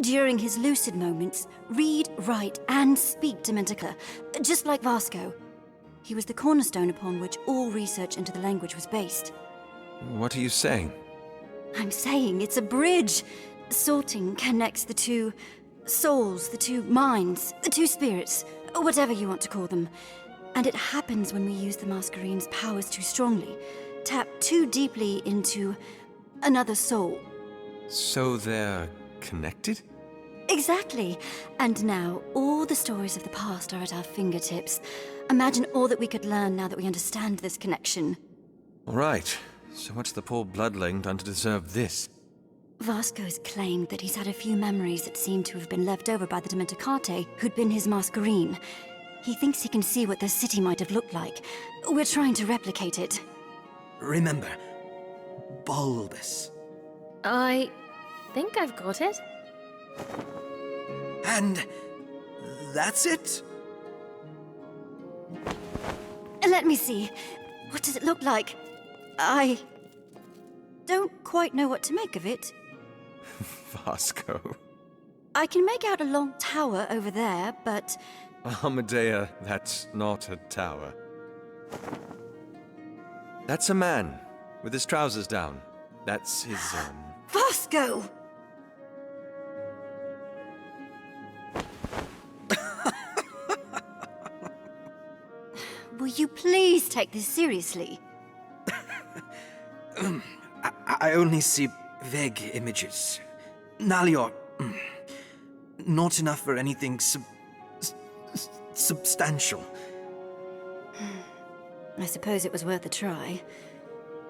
during his lucid moments, read, write, and speak Dementica, just like Vasco. He was the cornerstone upon which all research into the language was based. What are you saying? I'm saying it's a bridge. Salting connects the two souls, the two minds, the two spirits, whatever you want to call them. And it happens when we use the Masquerine's powers too strongly, tap too deeply into another soul. So they're connected? Exactly. And now, all the stories of the past are at our fingertips. Imagine all that we could learn now that we understand this connection. All right. So what's the poor bloodling done to deserve this? Vasco's claimed that he's had a few memories that seem to have been left over by the Dementicate who'd been his Masquerine. He thinks he can see what the city might have looked like. We're trying to replicate it. Remember, bulbous. I think I've got it. And that's it? Let me see. What does it look like? I don't quite know what to make of it. Vasco. I can make out a long tower over there, but... Amadeya, that's not a tower. That's a man, with his trousers down. That's his, Vasco! Will you please take this seriously? I only see vague images. Nalior, not enough for anything substantial. I suppose it was worth a try.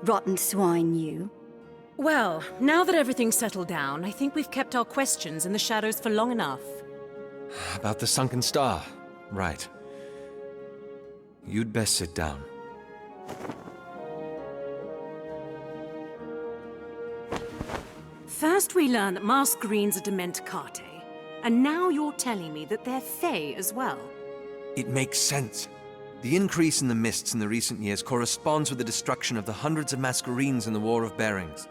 Rotten swine, you. Well, now that everything's settled down, I think we've kept our questions in the shadows for long enough. About the sunken star. Right. You'd best sit down. First we learned that Masquerad's are Dementicate, and now you're telling me that they're Fae as well. It makes sense. The increase in the mists in the recent years corresponds with the destruction of the hundreds of Masquerades in the War of Bearings.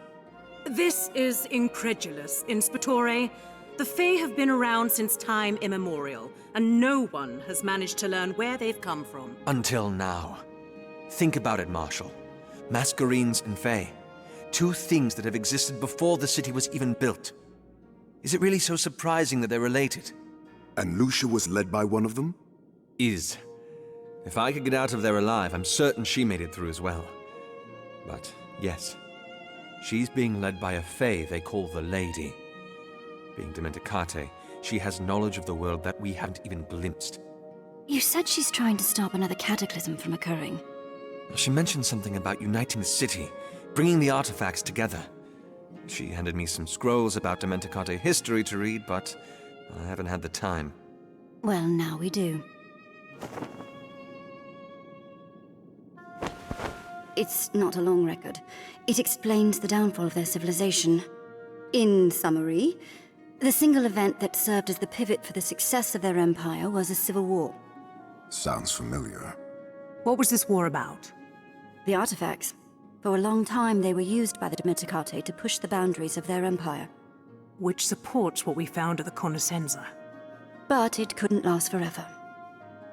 This is incredulous, Inspectore. The Fae have been around since time immemorial, and no one has managed to learn where they've come from. Until now. Think about it, Marshal. Masquerades and Fae. Two things that have existed before the city was even built. Is it really so surprising that they're related? And Lucia was led by one of them? Is. If I could get out of there alive, I'm certain she made it through as well. But, yes. She's being led by a Fae they call the Lady. Being Dementicate, she has knowledge of the world that we haven't even glimpsed. You said she's trying to stop another cataclysm from occurring. She mentioned something about uniting the city, bringing the artifacts together. She handed me some scrolls about Dementicate history to read, but I haven't had the time. Well, now we do. It's not a long record. It explains the downfall of their civilization. In summary, the single event that served as the pivot for the success of their empire was a civil war. Sounds familiar. What was this war about? The artifacts. For a long time, they were used by the Dementicate to push the boundaries of their empire. Which supports what we found at the Conoscenza. But it couldn't last forever.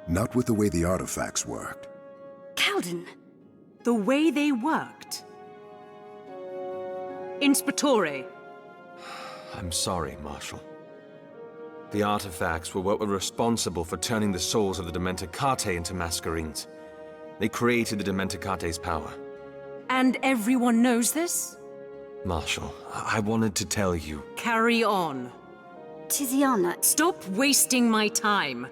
Not with the way the artifacts worked. Kaldin! The way they worked? Inspectore! I'm sorry, Marshal. The artifacts were what were responsible for turning the souls of the Dementicate into Masquerades. They created the Dementicate's power. And everyone knows this? Marshal, I wanted to tell you. Carry on. Tiziana... Stop wasting my time.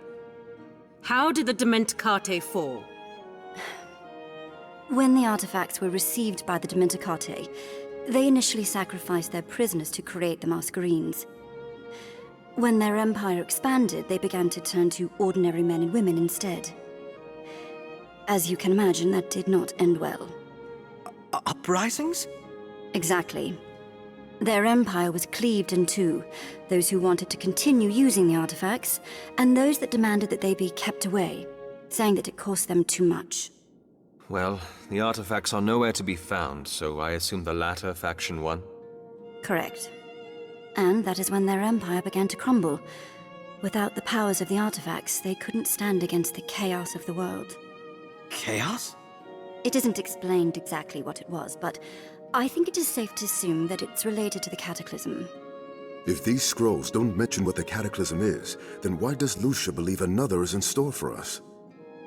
How did the Dementicate fall? When the artifacts were received by the Dementicate, they initially sacrificed their prisoners to create the Masquerades. When their empire expanded, they began to turn to ordinary men and women instead. As you can imagine, that did not end well. Uprisings? Exactly. Their empire was cleaved in two, those who wanted to continue using the artifacts, and those that demanded that they be kept away, saying that it cost them too much. Well, the artifacts are nowhere to be found, so I assume the latter faction won? Correct. And that is when their empire began to crumble. Without the powers of the artifacts, they couldn't stand against the chaos of the world. Chaos? It isn't explained exactly what it was, but I think it is safe to assume that it's related to the cataclysm. If these scrolls don't mention what the cataclysm is, then why does Lucia believe another is in store for us?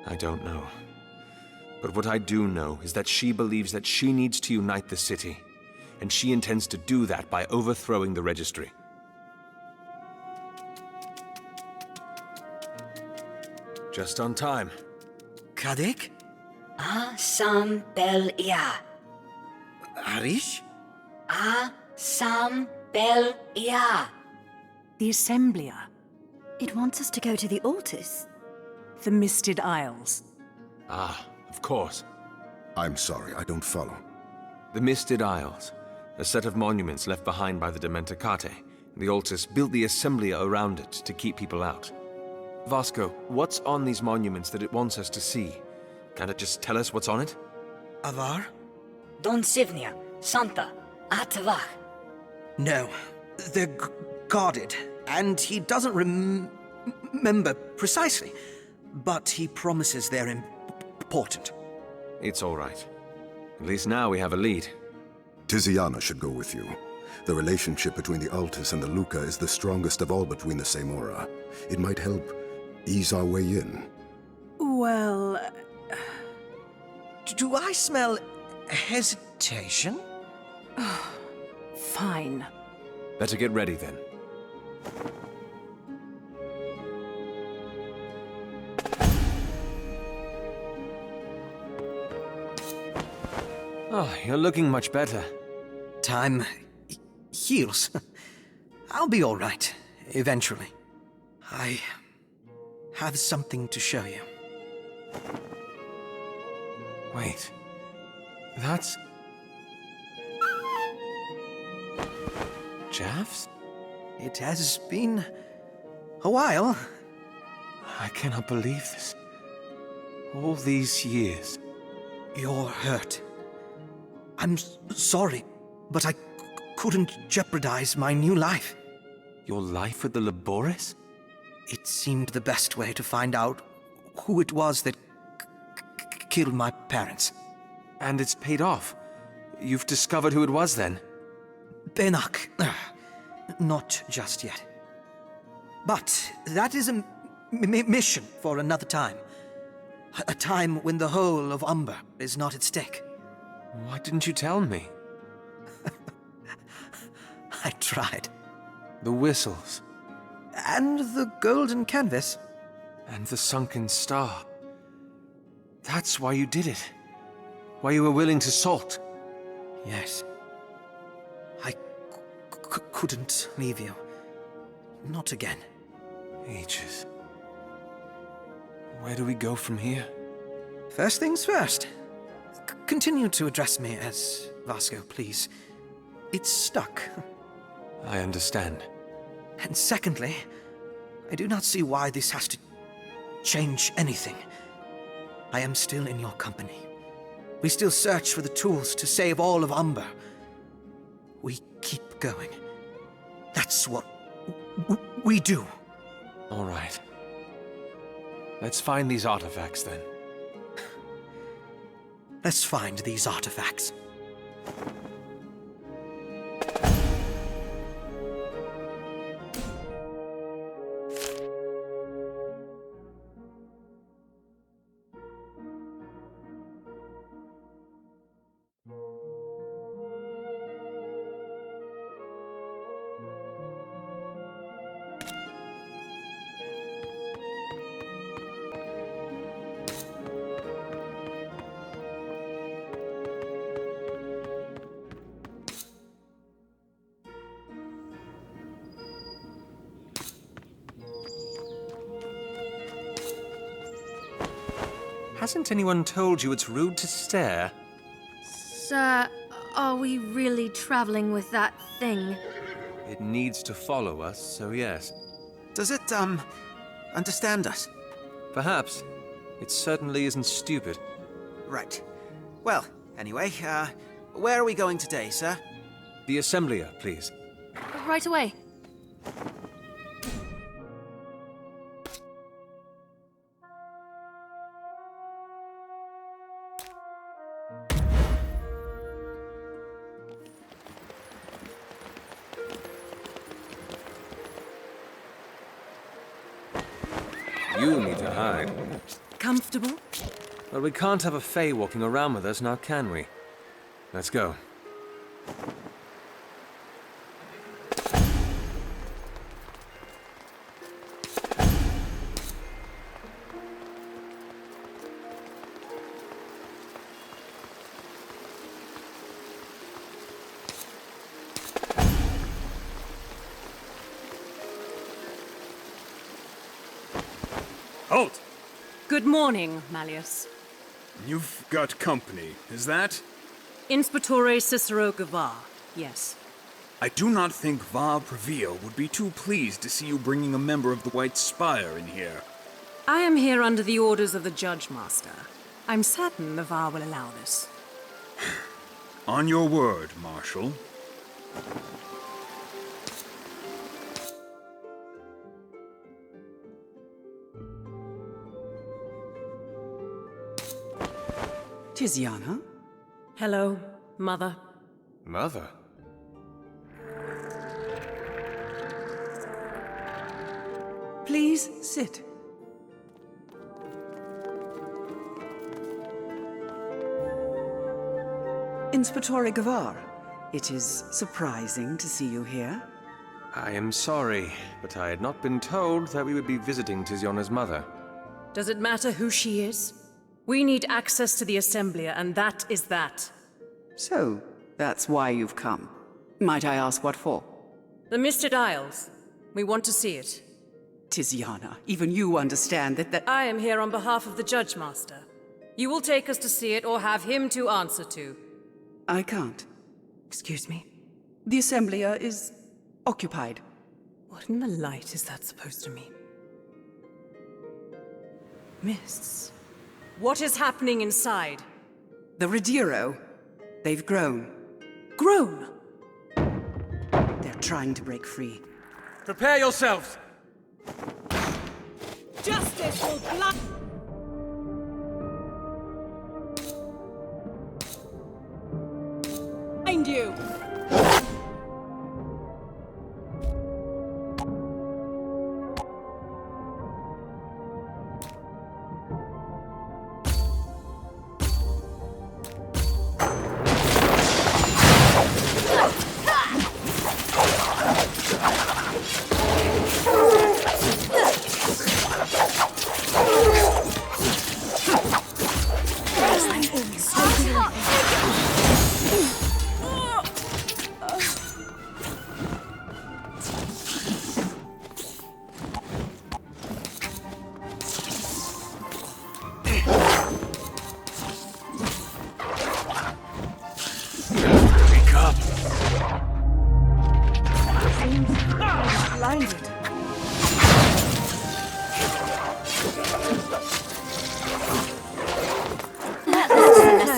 I don't know. But what I do know is that she believes that she needs to unite the city, and she intends to do that by overthrowing the registry. Just on time. Kadik? Sam Bel Ya. Arish? Sam Bel Ya. The Assemblia. It wants us to go to the altars. The Misted Isles. Ah, of course. I'm sorry, I don't follow. The Misted Isles. A set of monuments left behind by the Dementicate. The Altars built the Assemblia around it to keep people out. Vasco, what's on these monuments that it wants us to see? Can't it just tell us what's on it? Avar? Don Sivnia, Santa, Atavach. No, they're guarded, and he doesn't remember precisely, but he promises they're important. It's all right. At least now we have a lead. Tiziana should go with you. The relationship between the Altus and the Luca is the strongest of all between the Semora. It might help ease our way in. Well... do I smell hesitation? Fine. Better get ready then. Oh, you're looking much better. Time heals. I'll be all right, eventually. I have something to show you. Wait. That's... Javs? It has been a while. I cannot believe this. All these years. You're hurt. I'm sorry, but I couldn't jeopardize my new life. Your life with the Laboris? It seemed the best way to find out who it was that killed my parents. And it's paid off. You've discovered who it was then? Benak. Not just yet. But that is a mission for another time. A time when the whole of Umber is not at stake. Why didn't you tell me? I tried. The whistles. And the golden canvas. And the sunken star. That's why you did it. Why you were willing to salt. Yes. I couldn't leave you. Not again. Ages. Where do we go from here? First things first. Continue to address me as Vasco, please. It's stuck. I understand. And secondly, I do not see why this has to change anything. I am still in your company. We still search for the tools to save all of Umber. We keep going. That's what we do. All right. Let's find these artifacts, then. Let's find these artifacts. Hasn't anyone told you it's rude to stare? Sir, are we really traveling with that thing? It needs to follow us, so yes. Does it, understand us? Perhaps. It certainly isn't stupid. Right. Well, anyway, where are we going today, sir? The Assemblia, please. Right away. You need to hide. Comfortable? Well, we can't have a Fae walking around with us now, can we? Let's go. Halt! Good morning, Malleus. You've got company, is that? Inspectore Cicero Gavar, yes. I do not think Va Previo would be too pleased to see you bringing a member of the White Spire in here. I am here under the orders of the Judge Master. I'm certain the VAR will allow this. On your word, Marshal. Tiziana? Hello, Mother. Mother? Please sit. Inspectore Gavar, it is surprising to see you here. I am sorry, but I had not been told that we would be visiting Tiziana's mother. Does it matter who she is? We need access to the Assemblia, and that is that. So, That's why you've come. Might I ask what for? The Misted Isles. We want to see it. Tiziana, even you understand that I am here on behalf of the Judge Master. You will take us to see it or have him to answer to. I can't. Excuse me. The Assemblia is occupied. What in the light is that supposed to mean? Mists. What is happening inside? The Rediro. They've grown. Grown? They're trying to break free. Prepare yourselves! Justice will blood. Find you!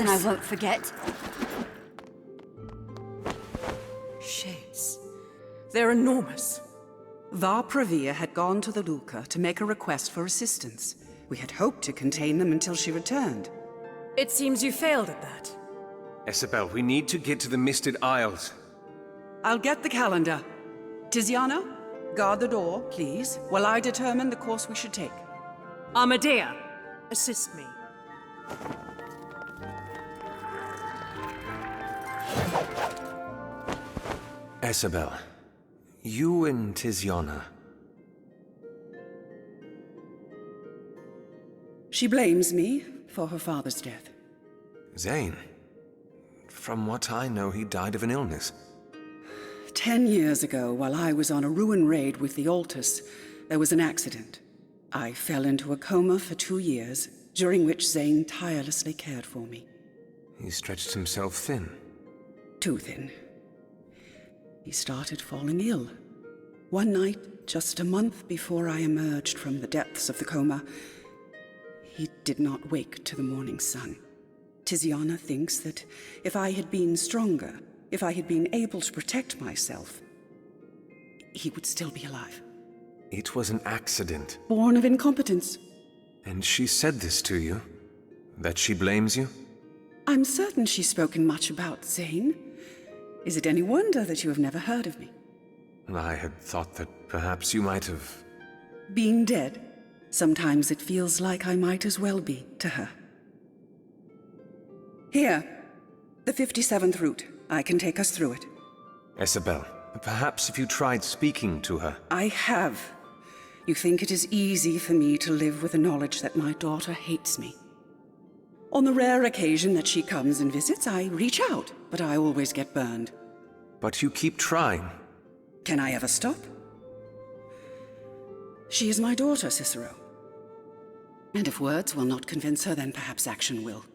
I won't forget. Shades. They're enormous. Va Pravia had gone to the Luca to make a request for assistance. We had hoped to contain them until she returned. It seems you failed at that. Isabel, we need to get to the Misted Isles. I'll get the calendar. Tiziana, guard the door, please, while I determine the course we should take. Amedea, assist me. Isabel, you and Tiziana. She blames me for her father's death. Zane, from what I know, he died of an illness. 10 years ago, while I was on a ruin raid with the Altus, there was an accident. I fell into a coma for 2 years, during which Zane tirelessly cared for me. He stretched himself thin. Too thin. He started falling ill. One night, just a month before I emerged from the depths of the coma, he did not wake to the morning sun. Tiziana thinks that if I had been stronger, if I had been able to protect myself, he would still be alive. It was an accident. Born of incompetence. And she said this to you? That she blames you? I'm certain she's spoken much about Zane. Is it any wonder that you have never heard of me? I had thought that perhaps you might have... Being dead, sometimes it feels like I might as well be to her. Here, the 57th route. I can take us through it. Isabel, perhaps if you tried speaking to her... I have. You think it is easy for me to live with the knowledge that my daughter hates me. On the rare occasion that she comes and visits, I reach out, but I always get burned. But you keep trying. Can I ever stop? She is my daughter, Cicero. And if words will not convince her, then perhaps action will.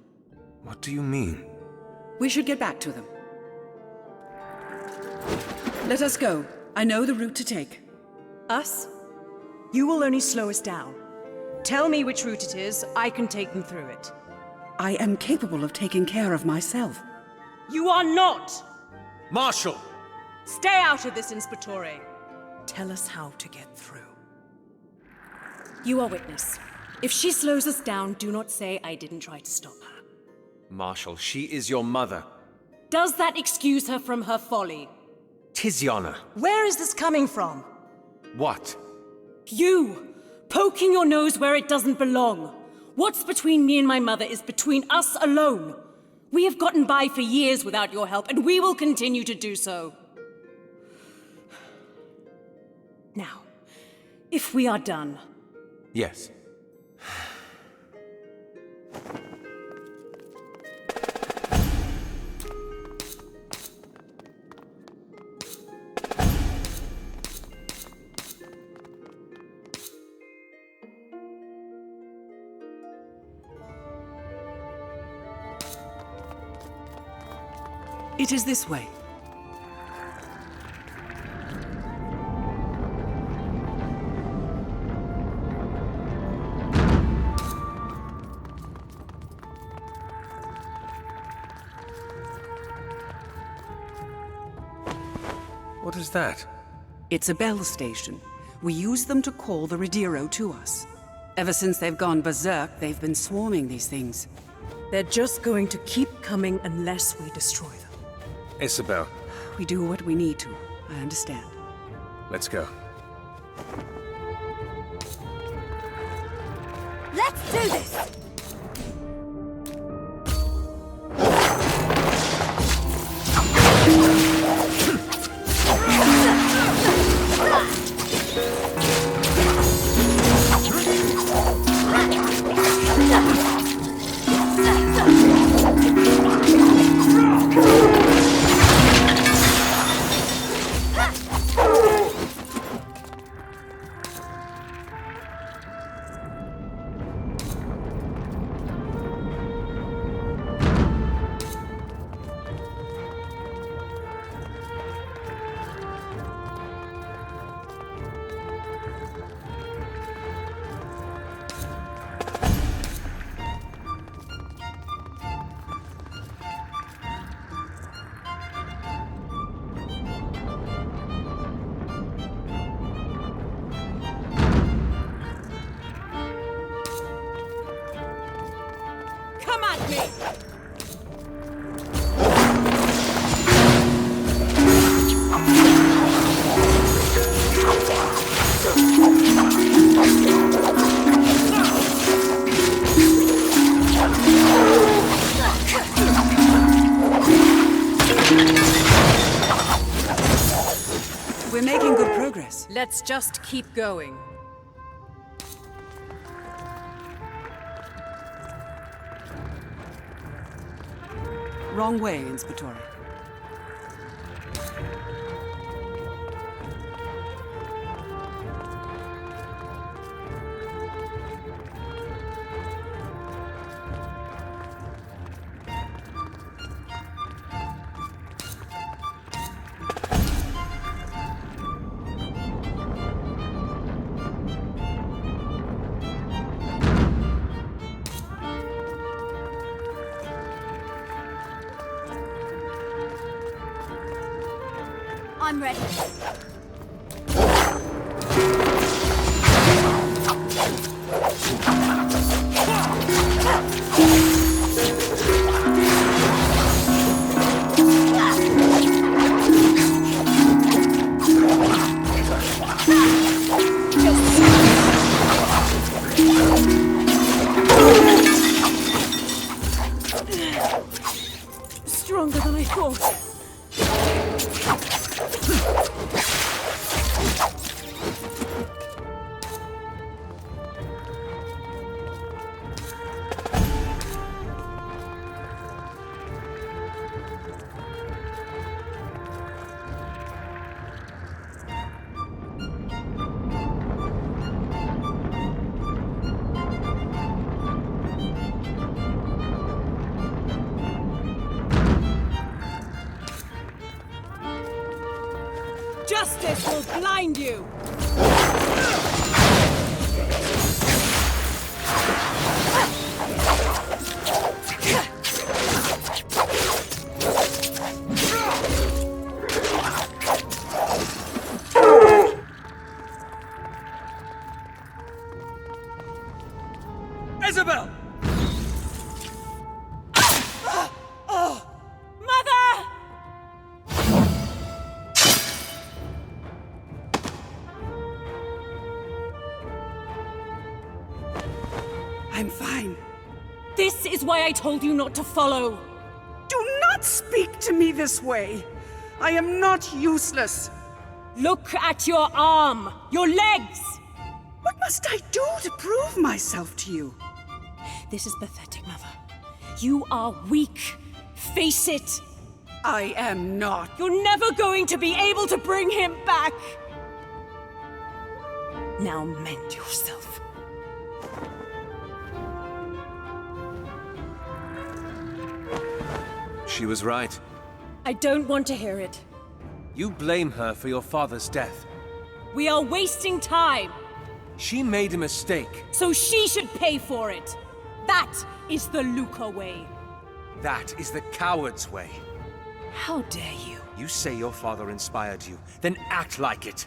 What do you mean? We should get back to them. Let us go. I know the route to take. Us? You will only slow us down. Tell me which route it is, I can take them through it. I am capable of taking care of myself. You are not! Marshal! Stay out of this, Inspectore. Tell us how to get through. You are witness. If she slows us down, do not say I didn't try to stop her. Marshal, she is your mother. Does that excuse her from her folly? Tiziana. Where is this coming from? What? You! Poking your nose where it doesn't belong. What's between me and my mother is between us alone. We have gotten by for years without your help, and we will continue to do so. Now, if we are done... Yes. It is this way. What is that? It's a bell station. We use them to call the Ridiro to us. Ever since they've gone berserk, they've been swarming these things. They're just going to keep coming unless we destroy them. Isabel. We do what we need to. I understand. Let's go. Let's do this! We're making good progress. Let's just keep going. Wrong way, Inspectore. I'm ready. Stronger than I thought. Justice will blind you! Isabel! I'm fine. This is why I told you not to follow. Do not speak to me this way. I am not useless. Look at your arm, your legs. What must I do to prove myself to you? This is pathetic, Mother. You are weak. Face it. I am not. You're never going to be able to bring him back. Now mend yourself. She was right. I don't want to hear it. You blame her for your father's death. We are wasting time. She made a mistake. So she should pay for it. That is the Luca way. That is the coward's way. How dare you? You say your father inspired you, then act like it.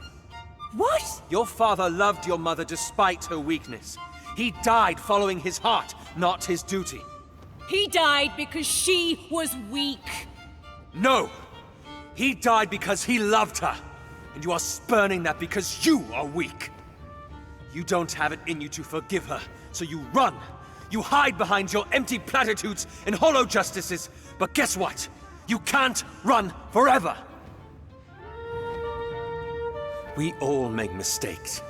What? Your father loved your mother despite her weakness. He died following his heart, not his duty. He died because she was weak. No! He died because he loved her. And you are spurning that because you are weak. You don't have it in you to forgive her, so you run. You hide behind your empty platitudes and hollow justices. But guess what? You can't run forever. We all make mistakes.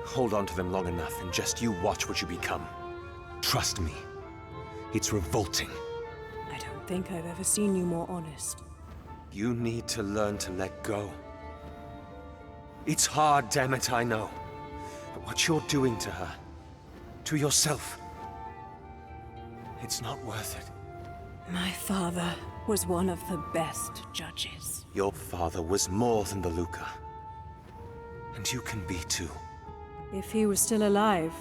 Hold on to them long enough and just you watch what you become. Trust me. It's revolting. I don't think I've ever seen you more honest. You need to learn to let go. It's hard, damn it, I know. But what you're doing to her, to yourself, it's not worth it. My father was one of the best judges. Your father was more than the Luca. And you can be too. If he was still alive,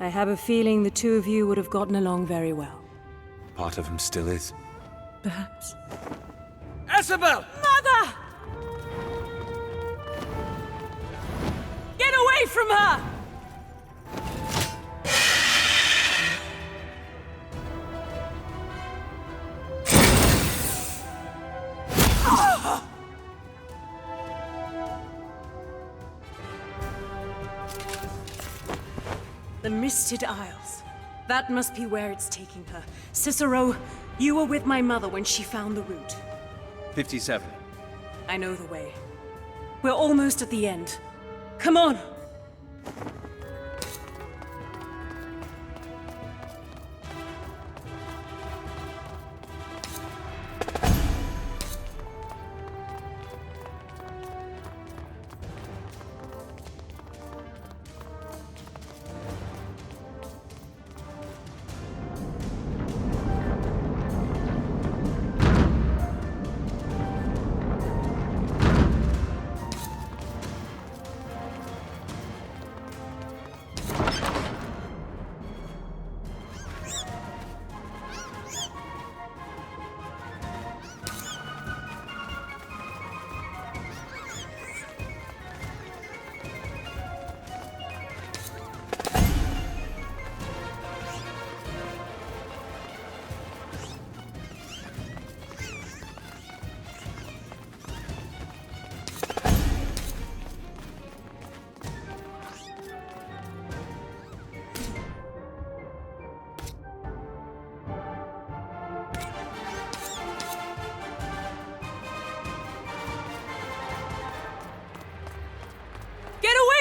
I have a feeling the two of you would have gotten along very well. Part of him still is. Perhaps. Isabel! Mother! Get away from her! The Misted Isles. That must be where it's taking her. Cicero, you were with my mother when she found the route. 57. I know the way. We're almost at the end. Come on!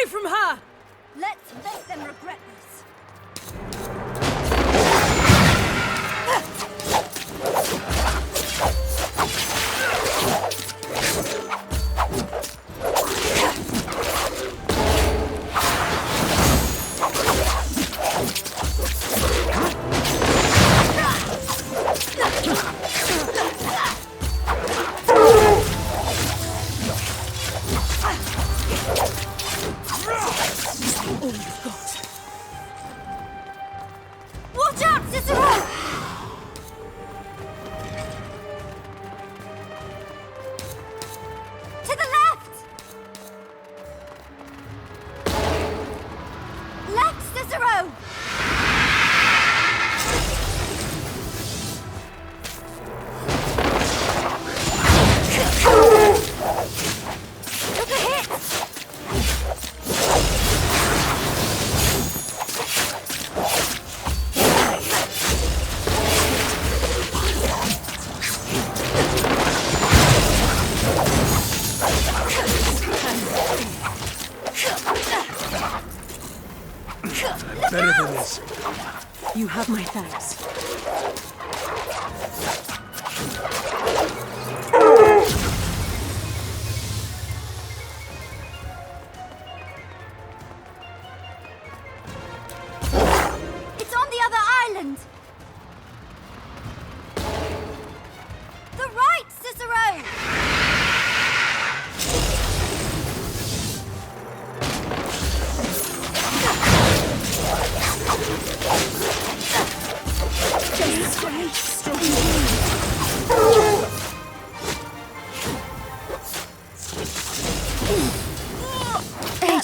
From her! Let's make them regret this. Watch out, Cicero! To the left! Left, Cicero! Took a hit! Better than this. You have my thanks. It's on the other island! The right!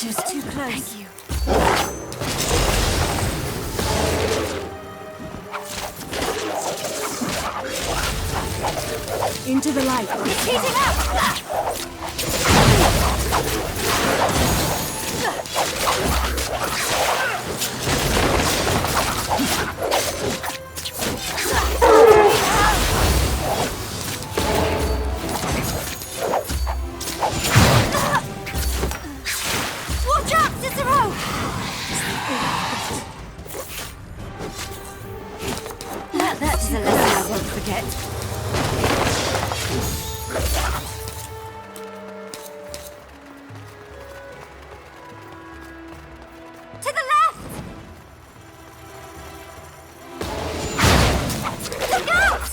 She was too close. Thank you. Into the light. It's heating up! Watch out, Cicero! That is a lesson I won't forget. To the left! Look out!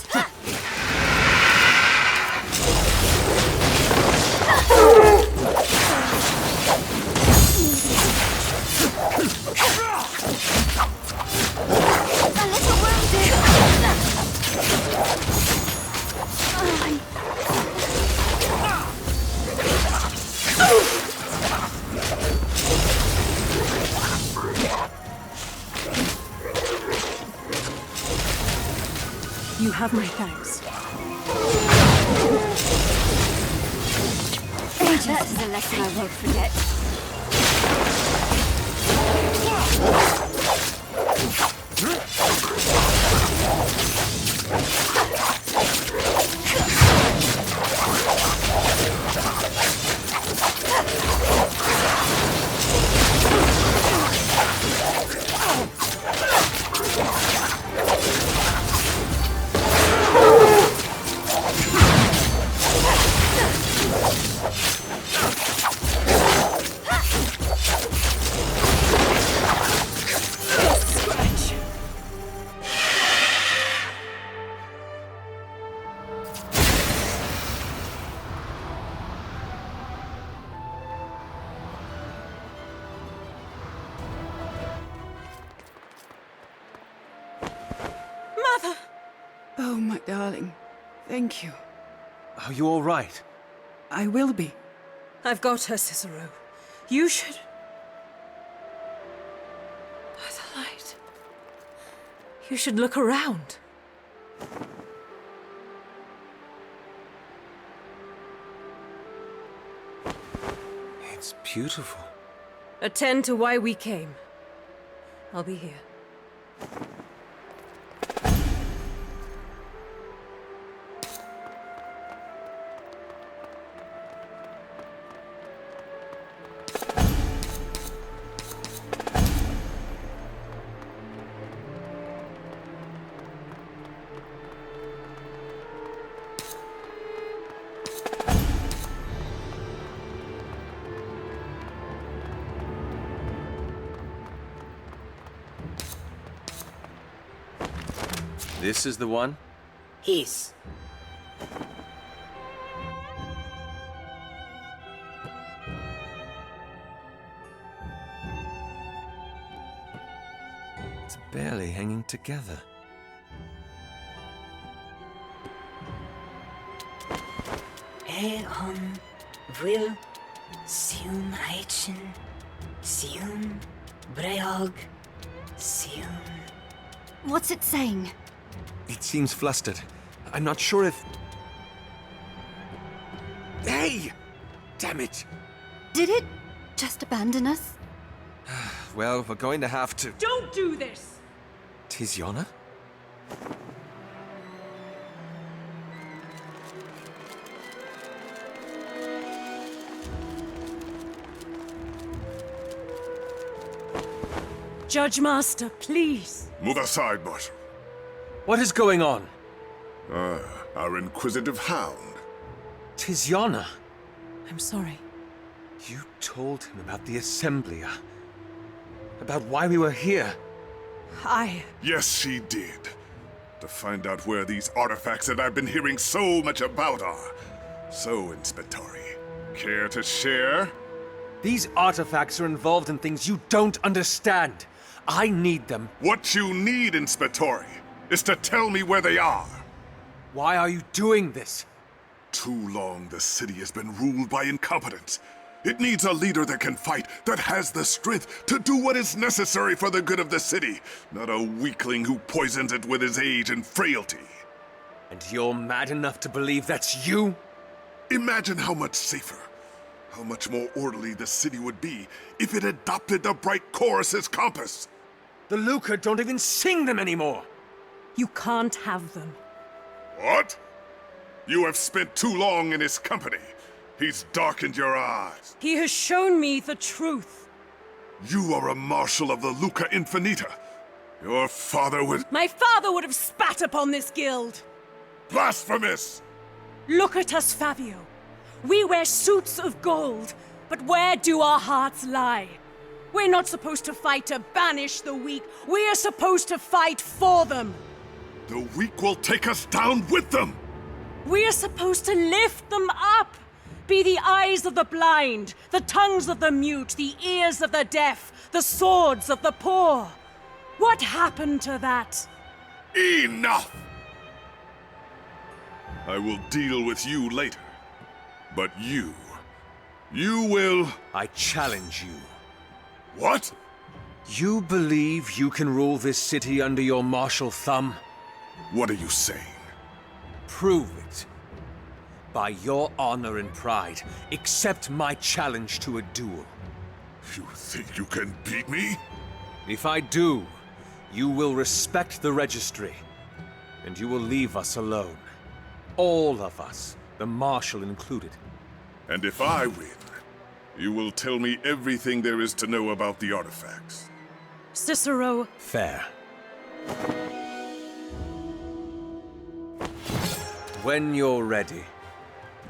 A little wounded. You have my thanks. That is a lesson I won't forget. Oh, my darling. Thank you. Are you all right? I will be. I've got her, Cicero. You should... By the light. You should look around. It's beautiful. Attend to why we came. I'll be here. This is the one? His. It's barely hanging together. Egon will sium heichen, sium breog, sium. What's it saying? It seems flustered. I'm not sure if... Hey! Damn it! Did it just abandon us? Well, we're going to have to... Don't do this! Tiziana? Judge Master, please. Move aside, Marshal. What is going on? Our inquisitive hound. Tiziana? I'm sorry. You told him about the Assemblia. About why we were here. Yes, she did. To find out where these artifacts that I've been hearing so much about are. So, Inspettori, care to share? These artifacts are involved in things you don't understand. I need them. What you need, Inspettori, is to tell me where they are. Why are you doing this? Too long the city has been ruled by incompetence. It needs a leader that can fight, that has the strength to do what is necessary for the good of the city, not a weakling who poisons it with his age and frailty. And you're mad enough to believe that's you? Imagine how much safer, how much more orderly the city would be if it adopted the bright chorus's compass. The Luca don't even sing them anymore. You can't have them. What? You have spent too long in his company. He's darkened your eyes. He has shown me the truth. You are a marshal of the Luca Infinita. Your father would... My father would have spat upon this guild. Blasphemous! Look at us, Fabio. We wear suits of gold, but where do our hearts lie? We're not supposed to fight to banish the weak. We are supposed to fight for them. The weak will take us down with them. We are supposed to lift them up. Be the eyes of the blind, the tongues of the mute, the ears of the deaf, the swords of the poor. What happened to that? Enough! I will deal with you later. But you will... I challenge you. What? You believe you can rule this city under your martial thumb? What are you saying? Prove it. By your honor and pride, accept my challenge to a duel. You think you can beat me? If I do, you will respect the registry, and you will leave us alone. All of us, the Marshal included. And if I win, you will tell me everything there is to know about the artifacts. Cicero... Fair. When you're ready.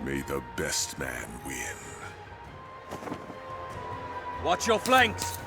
May the best man win. Watch your flanks!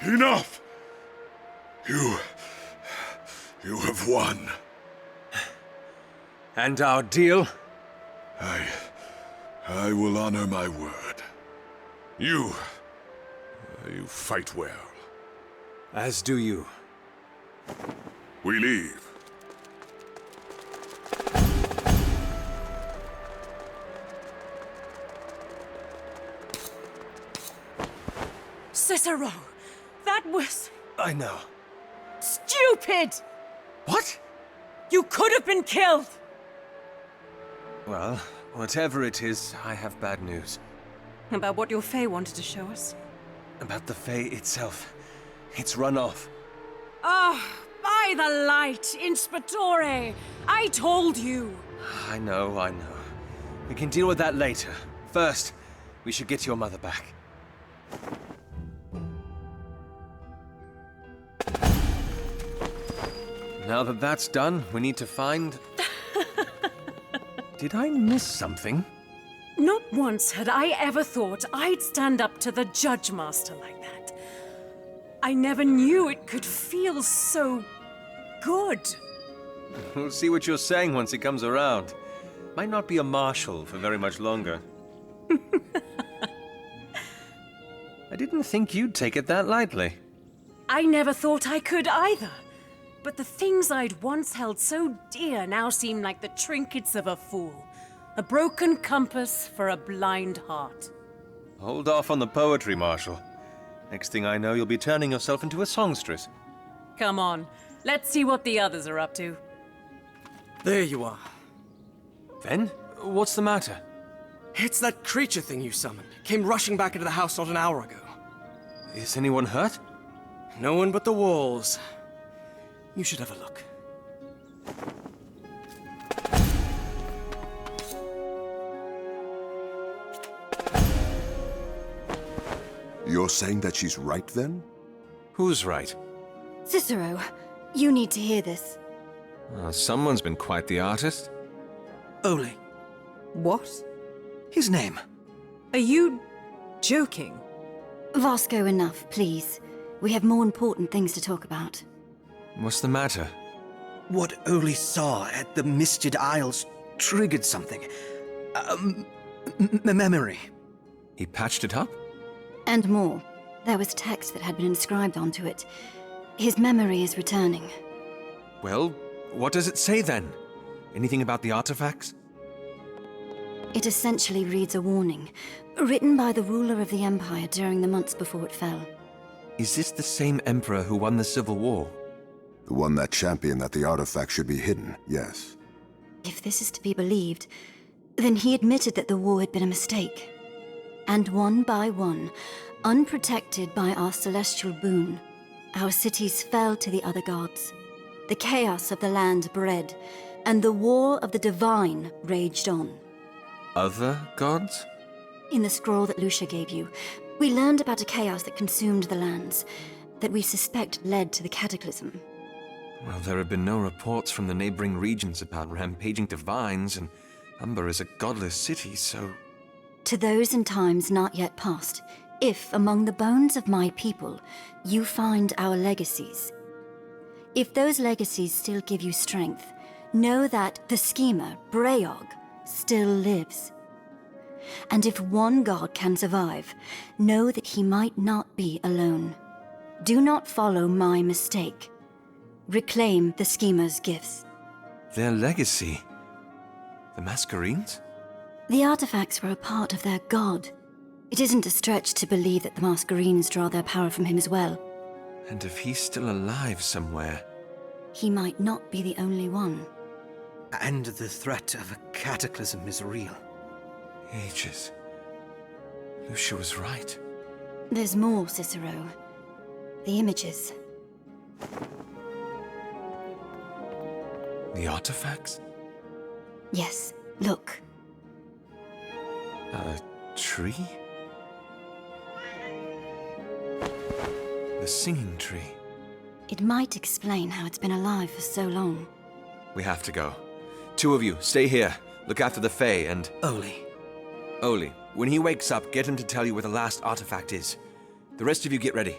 Enough! You have won. And our deal? I will honor my word. You fight well. As do you. We leave. Cicero! That was... I know. stupid! What? You could have been killed! Well, whatever it is, I have bad news. About what your Fae wanted to show us? About the Fae itself. It's run off. Ah, by the light, Inspectore! I told you! I know. We can deal with that later. First, we should get your mother back. Now that that's done, we need to find... Did I miss something? Not once had I ever thought I'd stand up to the Judge Master like that. I never knew it could feel so... good. We'll see what you're saying once he comes around. Might not be a marshal for very much longer. I didn't think you'd take it that lightly. I never thought I could either. But the things I'd once held so dear now seem like the trinkets of a fool. A broken compass for a blind heart. Hold off on the poetry, Marshal. Next thing I know, you'll be turning yourself into a songstress. Come on, let's see what the others are up to. There you are. Ven? What's the matter? It's that creature thing you summoned. Came rushing back into the house not an hour ago. Is anyone hurt? No one but the walls. You should have a look. you're saying that she's right, then? Who's right? Cicero, you need to hear this. Someone's been quite the artist. Oli. What? His name. Are you joking? Vasco, enough, please. We have more important things to talk about. What's the matter? What Oli saw at the Misted Isles triggered something. Memory. He patched it up? And more. There was text that had been inscribed onto it. His memory is returning. Well, what does it say then? Anything about the artifacts? It essentially reads a warning, written by the ruler of the Empire during the months before it fell. Is this the same emperor who won the Civil War? The one that championed that the artifact should be hidden, yes. If this is to be believed, then he admitted that the war had been a mistake. And one by one, unprotected by our celestial boon, our cities fell to the other gods. The chaos of the land bred, and the war of the divine raged on. Other gods? In the scroll that Lucia gave you, we learned about a chaos that consumed the lands, that we suspect led to the cataclysm. Well, there have been no reports from the neighboring regions about rampaging divines, and Umber is a godless city, so... To those in times not yet past, if among the bones of my people you find our legacies, if those legacies still give you strength, know that the schemer, Breog, still lives. And if one god can survive, know that he might not be alone. Do not follow my mistake. Reclaim the schemer's gifts. Their legacy? The Masquerades? The artifacts were a part of their god. It isn't a stretch to believe that the Masquerades draw their power from him as well. And if he's still alive somewhere... He might not be the only one. And the threat of a cataclysm is real. Ages. Lucia was right. There's more, Cicero. The images. The artifacts? Yes, look. A tree? The singing tree. It might explain how it's been alive for so long. We have to go. Two of you, stay here. Look after the Fae and... Oli. Oli, when he wakes up, get him to tell you where the last artifact is. The rest of you get ready.